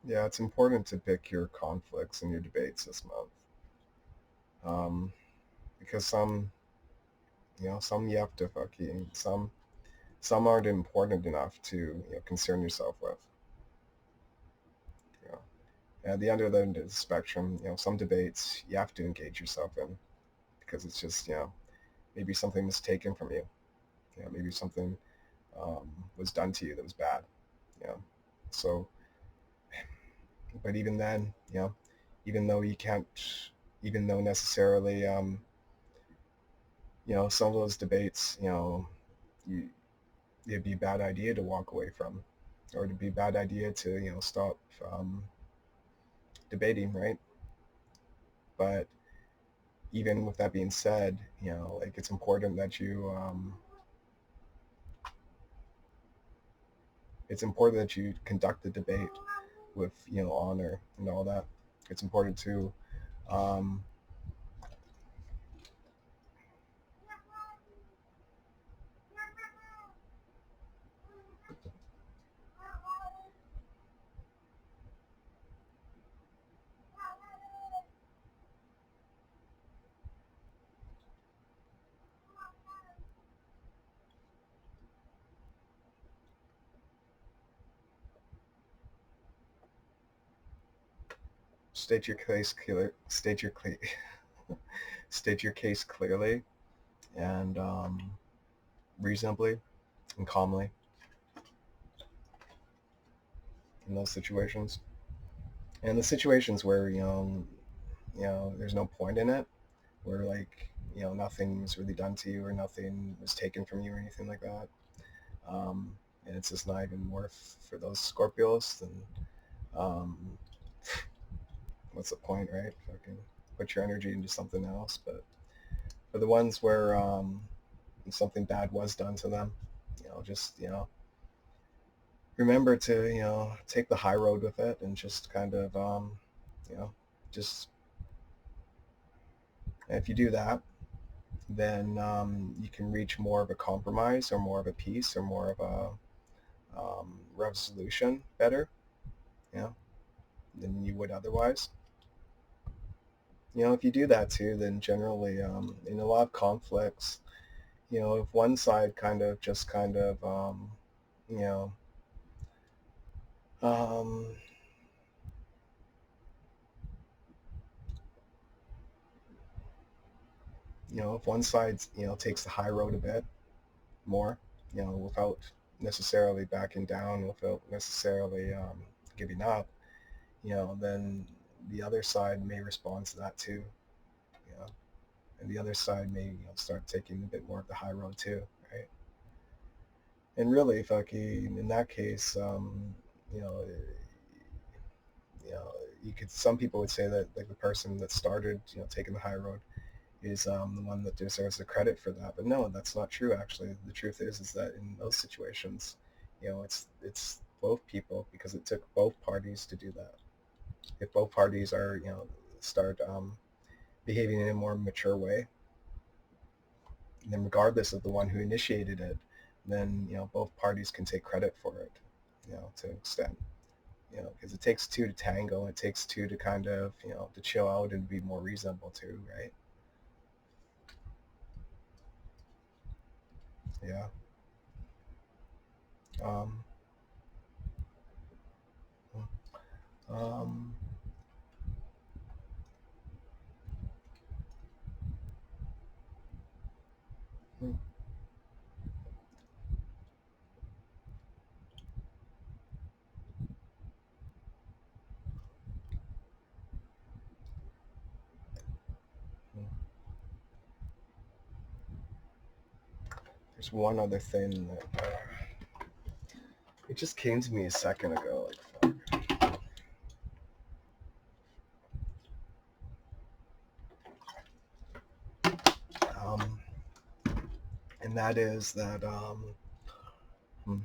Yeah, it's important to pick your conflicts and your debates this month. Um, because some you have to fucking some aren't important enough to concern yourself with. You know, at the end of the spectrum, some debates you have to engage yourself in because it's just maybe something was taken from you. Maybe something was done to you that was bad. You know, so but even then, even though you can't, even though necessarily, some of those debates, you, it'd be a bad idea to walk away from, or it'd be a bad idea to, stop debating, right? But even with that being said, like it's important that you conduct the debate with, honor and all that. It's important to, um, state your case clear, state your case. state your case clearly and reasonably and calmly in those situations. And the situations where there's no point in it, where like nothing was really done to you or nothing was taken from you or anything like that, and it's just not even worth for those Scorpios, then um, what's the point, right? Fucking put your energy into something else. But for the ones where something bad was done to them, just remember to take the high road with it and just kind of just if you do that, then you can reach more of a compromise or more of a peace or more of a resolution better, than you would otherwise. If you do that too, then generally in a lot of conflicts, if one side kind of you know, um, if one side, takes the high road a bit more, without necessarily backing down, without necessarily giving up, then the other side may respond to that too, you know, and the other side may start taking a bit more of the high road too, right? And really, fucking, in that case, you know, you know, you could. Some people would say that like the person that started, taking the high road is the one that deserves the credit for that. But no, that's not true. Actually, the truth is that in those situations, it's both people because it took both parties to do that. If both parties are, start behaving in a more mature way, then regardless of the one who initiated it, then both parties can take credit for it, to an extent. Because it takes two to tango. It takes two to kind of, to chill out and be more reasonable too, right? Yeah. Um, um, hmm, hmm. There's one other thing that it just came to me a second ago. Like, um, and that is that hmm,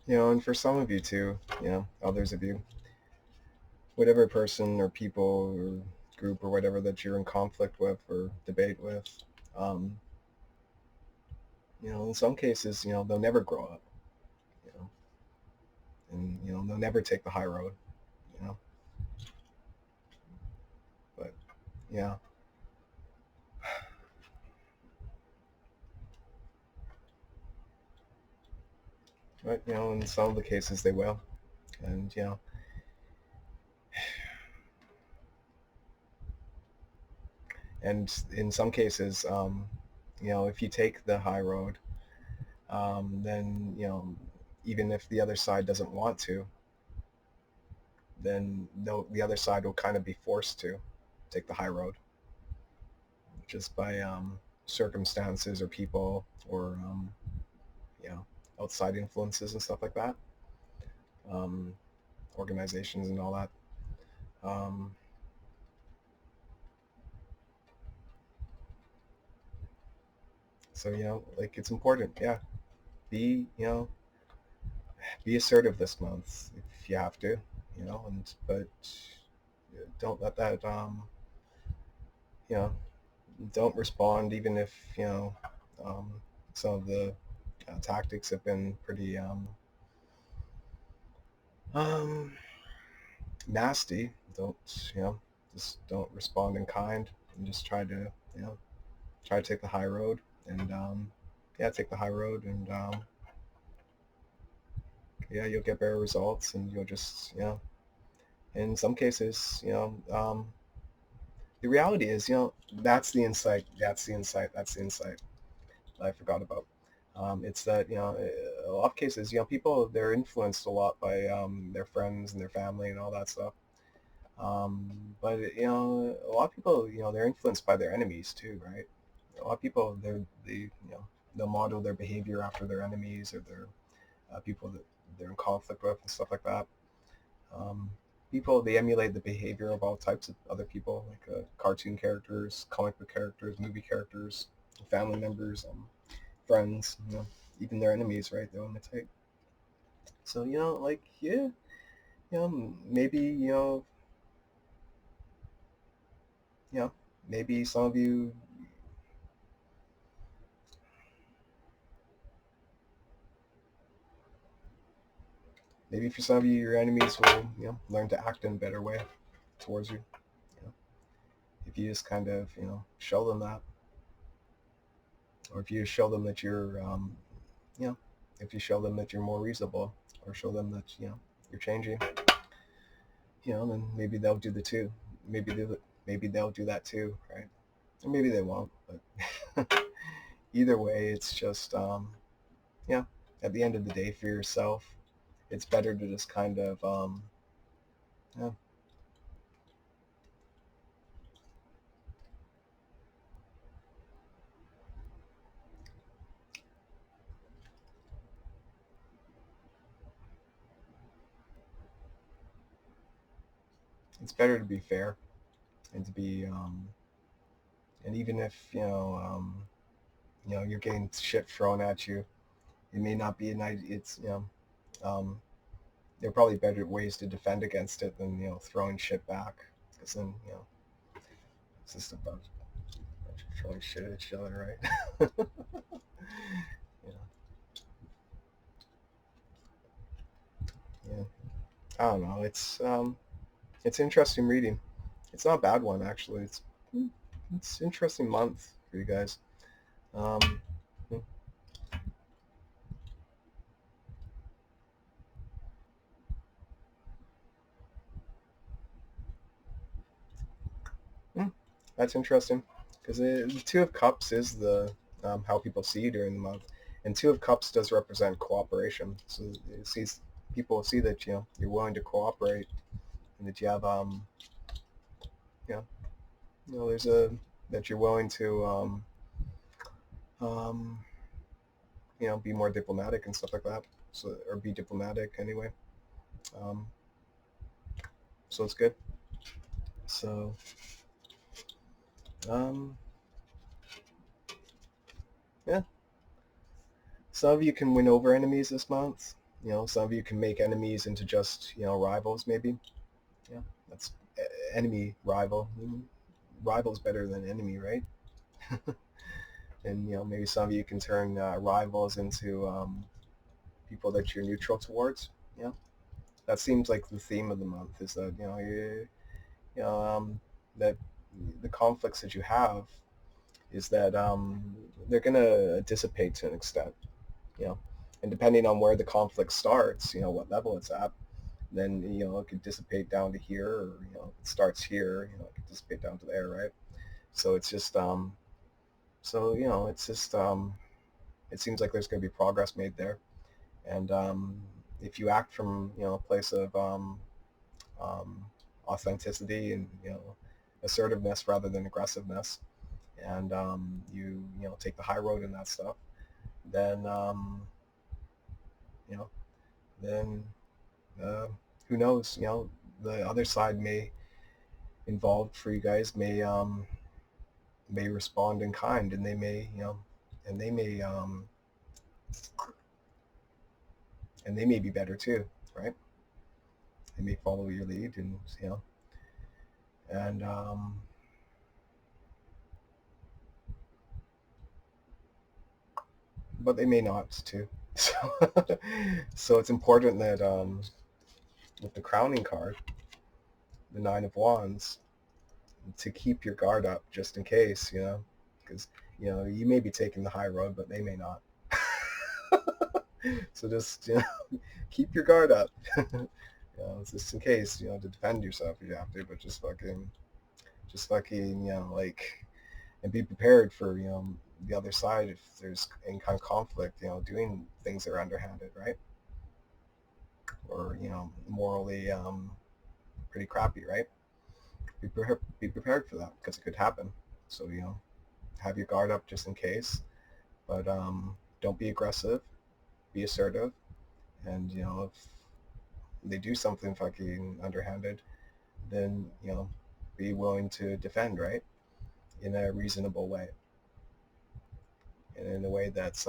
And for some of you too, others of you, whatever person or people or group or whatever that you're in conflict with or debate with, um, in some cases, they'll never grow up, you know, and, they'll never take the high road, you know, but yeah, but, in some of the cases they will, and, and in some cases, if you take the high road, then, even if the other side doesn't want to, then the other side will kind of be forced to take the high road just by circumstances or people or you know outside influences and stuff like that, um, organizations and all that. Um, so like it's important, yeah. Be be assertive this month if you have to, and but don't let that you know don't respond even if um, some of the tactics have been pretty um, nasty. Don't just don't respond in kind and just try to take the high road and yeah, take the high road and yeah, you'll get better results and you'll just in some cases the reality is that's the insight, I forgot about. It's that a lot of cases people, they're influenced a lot by their friends and their family and all that stuff. But a lot of people they're influenced by their enemies too, right? A lot of people they'll model their behavior after their enemies or their people that they're in conflict with and stuff like that. Um, People, they emulate the behavior of all types of other people, like cartoon characters, comic book characters, movie characters, family members, friends, even their enemies, right? They'll imitate. So like yeah, maybe you know, maybe some of you, maybe for some of you, your enemies will learn to act in a better way towards you. You know, if you just kind of show them that, or if you show them that you're you know, if you show them that you're more reasonable, or show them that you're changing, then maybe they'll do the two. Maybe they'll do that too, right? Or maybe they won't. But either way, it's just yeah. At the end of the day, for yourself, it's better to just kind of yeah. It's better to be fair and to be and even if you're getting shit thrown at you, it may not be a nice. It's um, there are probably better ways to defend against it than throwing shit back, because then it's just about throwing shit at each other, right? yeah, yeah. I don't know. It's interesting reading. It's not a bad one actually. It's interesting month for you guys. Um, hmm, that's interesting because the Two of Cups is the how people see you during the month, and Two of Cups does represent cooperation. So it sees people see that you're willing to cooperate and that you have you know, there's a that you're willing to um, be more diplomatic and stuff like that. So or be diplomatic anyway. Um, so it's good. So um, yeah, some of you can win over enemies this month. some of you can make enemies into just, rivals maybe. Yeah, that's enemy, rival. Rival's better than enemy, right? And, maybe some of you can turn rivals into people that you're neutral towards. That seems like the theme of the month is that, that the conflicts that you have is that they're going to dissipate to an extent, and depending on where the conflict starts, what level it's at, then, it could dissipate down to here, or, it starts here, it could dissipate down to there, right? So it's just, it's just, it seems like there's going to be progress made there. And if you act from, a place of um, authenticity and, assertiveness rather than aggressiveness, and take the high road in that stuff, then, you know, then who knows, the other side may involved for you guys may respond in kind, and they may, and they may and they may be better too, right? They may follow your lead, and and but they may not too. So, so it's important that with the crowning card, the Nine of Wands, to keep your guard up just in case, because you may be taking the high road, but they may not. So just keep your guard up. Just in case, to defend yourself if you have to, but just fucking, like, and be prepared for, the other side if there's any kind of conflict, doing things that are underhanded, right? Or, morally pretty crappy, right? Be prepared for that, because it could happen. So, have your guard up just in case, but don't be aggressive, be assertive, and, if they do something fucking underhanded, then, be willing to defend, right? In a reasonable way, and in a way that's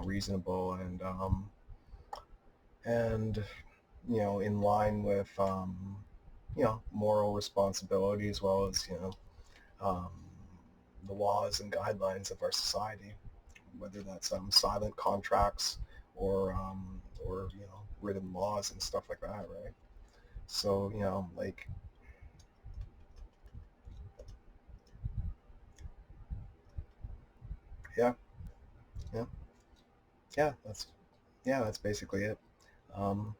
reasonable, and in line with moral responsibility, as well as um, the laws and guidelines of our society, whether that's silent contracts or written laws and stuff like that, right? So like, yeah, yeah, that's basically it. Um,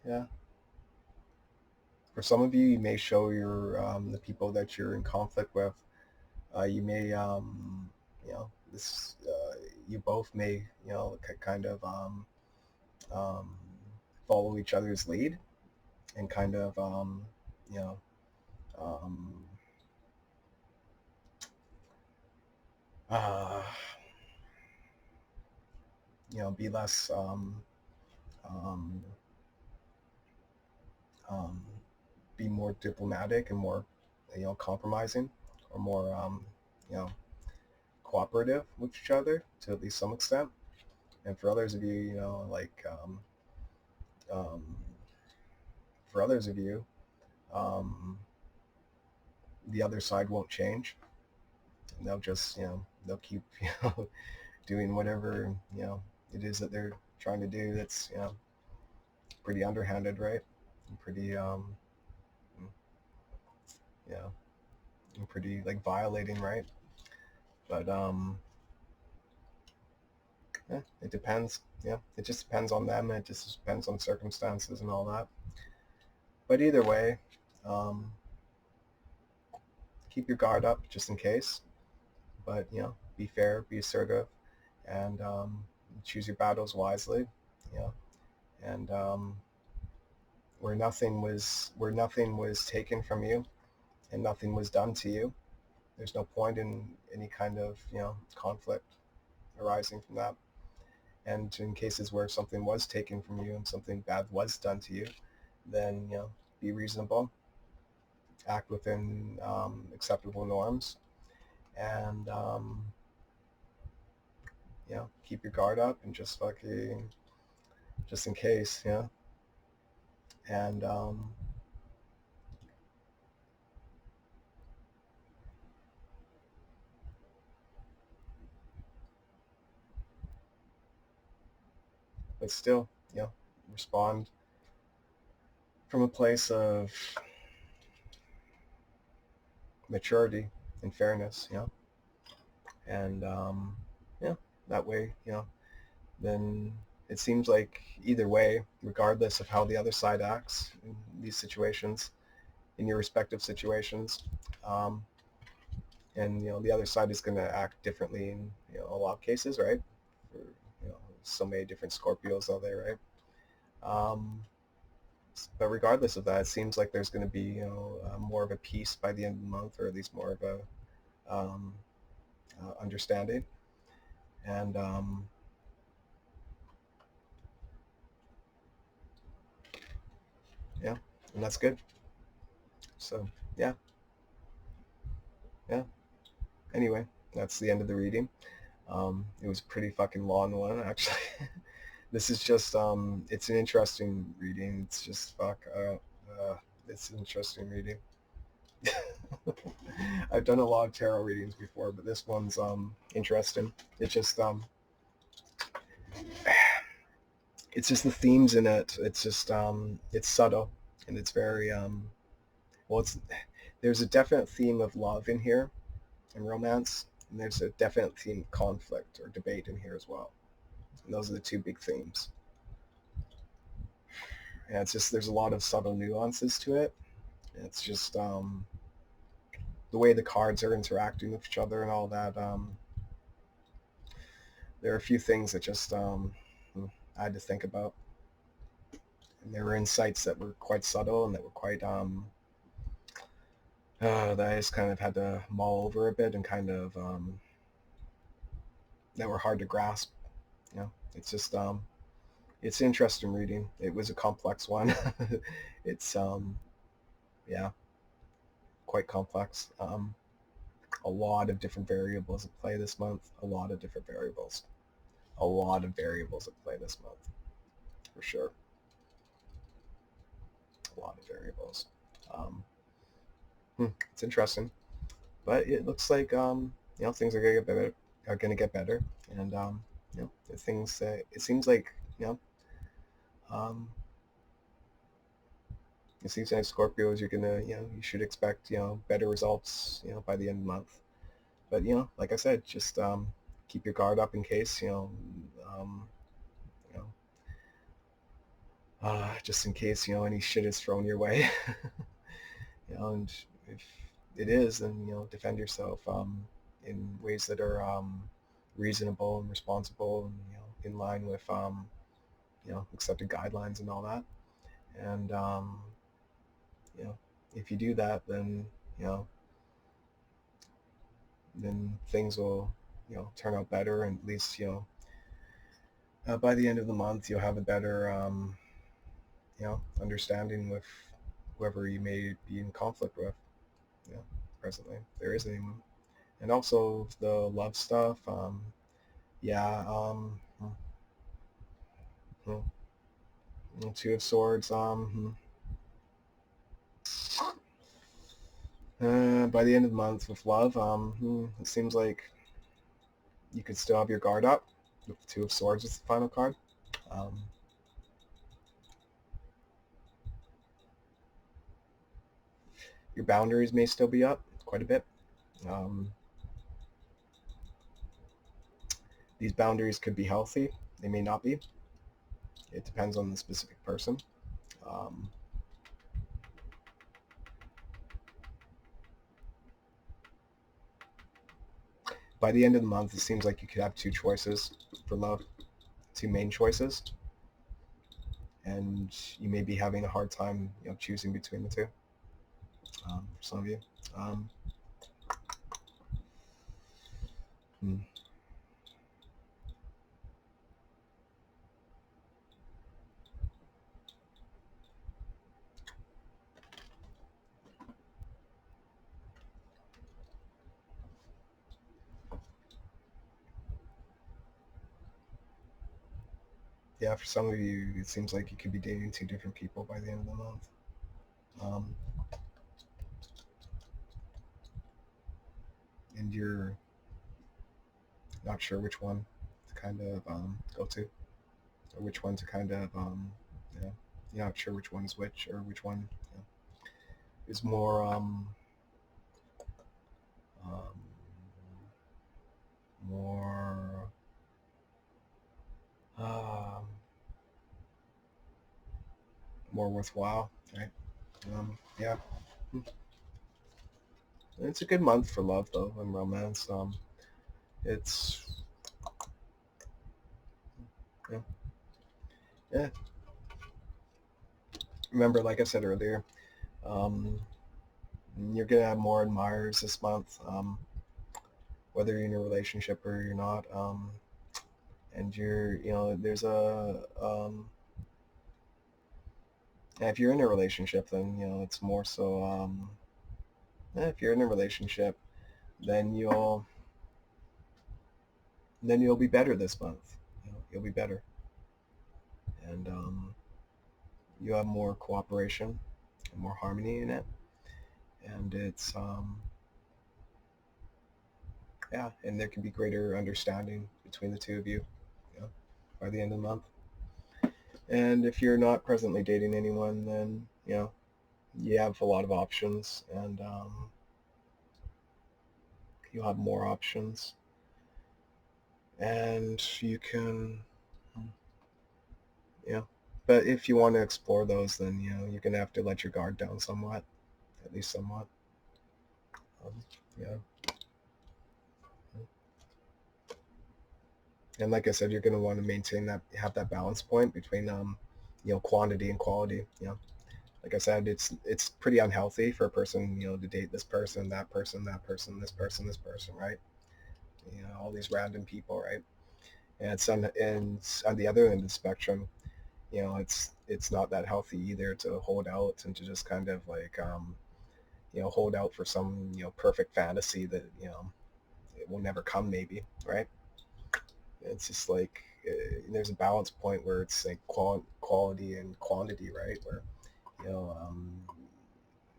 yeah. For some of you, you may show your the people that you're in conflict with. You may, this you both may, kind of um, follow each other's lead, and kind of, you know, um, uh, be less, um, um, be more diplomatic and more, compromising, or more, you know, cooperative with each other to at least some extent. And for others of you, like, um, for others of you, um, the other side won't change. And they'll just, they'll keep, doing whatever, it is that they're trying to do. That's, pretty underhanded, right? And pretty, yeah, and pretty, like, violating, right? But, yeah, it depends. Yeah, it just depends on them. It just depends on circumstances and all that. But either way, um, keep your guard up just in case. But, be fair, be assertive, and choose your battles wisely. You know, and where nothing was taken from you, and nothing was done to you, there's no point in any kind of, conflict arising from that. And in cases where something was taken from you and something bad was done to you, then, be reasonable, act within acceptable norms, and keep your guard up and just fucking, just in case, and but still, respond from a place of maturity and fairness, and that way, then it seems like either way, regardless of how the other side acts in these situations, in your respective situations, um, and the other side is going to act differently in a lot of cases, right? For, so many different Scorpios out there, right? But regardless of that, it seems like there's going to be more of a peace by the end of the month, or at least more of a um, understanding, and yeah, and that's good. So yeah, yeah. Anyway, that's the end of the reading. It was a pretty fucking long one, actually. This is just it's an interesting reading. It's just it's an interesting reading. I've done a lot of tarot readings before, but this one's interesting. It's just the themes in it. It's just it's subtle, and it's very well, it's there's a definite theme of love in here and romance, and there's a definite theme of conflict or debate in here as well. And those are the two big themes. And it's just there's a lot of subtle nuances to it. It's just the way the cards are interacting with each other and all that. There are a few things that just I had to think about, and there were insights that were quite subtle and that were quite that I just kind of had to mull over a bit and kind of that were hard to grasp. It's just it's an interesting reading. It was a complex one. It's yeah, quite complex. A lot of different variables at play this month. A lot of different variables. A lot of variables at play this month, for sure. A lot of variables. Um, it's interesting, but it looks like things are gonna get better. Are gonna get better, and the things. It seems like um, it seems like Scorpios, you're gonna you should expect better results by the end of the month. But like I said, just keep your guard up in case you know just in case any shit is thrown your way. And if it is, then defend yourself in ways that are reasonable and responsible, and in line with accepted guidelines and all that. And you know if you do that, then you know then things will turn out better, and at least by the end of the month you'll have a better understanding with whoever you may be in conflict with. Presently, if there is anyone. And also the love stuff. Yeah. Two of Swords. By the end of the month with love, it seems like you could still have your guard up. With the Two of Swords is the final card. Um, your boundaries may still be up quite a bit. These boundaries could be healthy. They may not be. It depends on the specific person. Um, by the end of the month, it seems like you could have two choices for love, two main choices, and you may be having a hard time choosing between the two, for some of you. Hmm. yeah, for some of you, it seems like you could be dating 2 different people by the end of the month. And you're not sure which one to kind of go to, or which one to kind of, yeah, you're not sure which one is which, or which one is more, um, more, um, more worthwhile, right? Yeah, it's a good month for love though, and romance. It's yeah, yeah. Remember, like I said earlier, um, you're gonna have more admirers this month, whether you're in a relationship or you're not. And there's if you're in a relationship, then it's more so. If you're in a relationship, then you'll be better this month. You'll be better, and you have more cooperation, and more harmony in it, and it's yeah, and there can be greater understanding between the two of you, by the end of the month. And if you're not presently dating anyone, then you have a lot of options, and you'll have more options, and you can, but if you want to explore those, then you're gonna have to let your guard down somewhat, at least somewhat. Yeah. And like I said, you're going to want to maintain that, have that balance point between quantity and quality. Like I said, it's pretty unhealthy for a person to date this person, that person, that person, this person, this person, right? All these random people, right? And on the other end of the spectrum, it's not that healthy either to hold out and to just kind of like hold out for some perfect fantasy that it will never come, maybe, right? It's just like there's a balance point where it's like quality and quantity, right? Where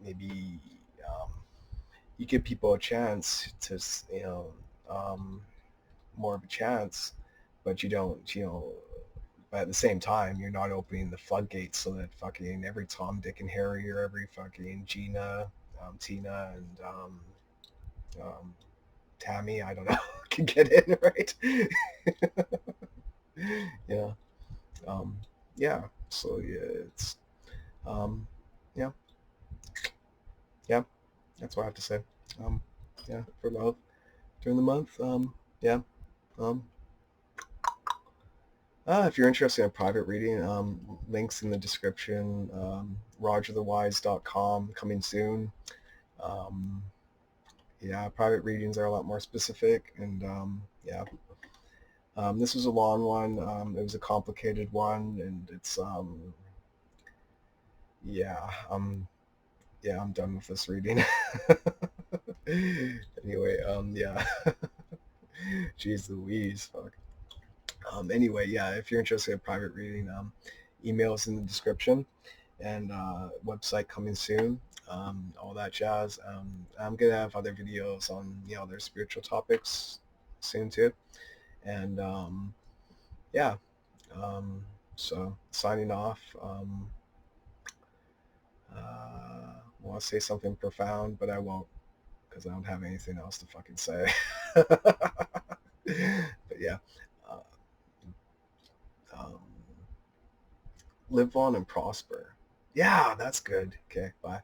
maybe um, you give people a chance to more of a chance, but you don't but at the same time you're not opening the floodgates so that fucking every Tom, Dick, and Harry, or every fucking Gina, Tina, and Tammy, I don't know, can get in, right? Yeah. Um, yeah. So yeah, it's yeah, yeah. That's what I have to say. Um, yeah, for love during the month. Yeah. Um, if you're interested in a private reading, links in the description. RogerTheWise.com, coming soon. Yeah, private readings are a lot more specific, and yeah. This was a long one. It was a complicated one, and it's yeah. Yeah, I'm done with this reading. Anyway, yeah. Jeez Louise, fuck. Anyway, yeah, if you're interested in private reading, emails in the description, and website coming soon. All that jazz. I'm gonna have other videos on other spiritual topics soon too, and yeah. So signing off. I want to say something profound, but I won't, because I don't have anything else to fucking say. But yeah, uh, um, live on and prosper. Yeah, that's good. Okay, bye.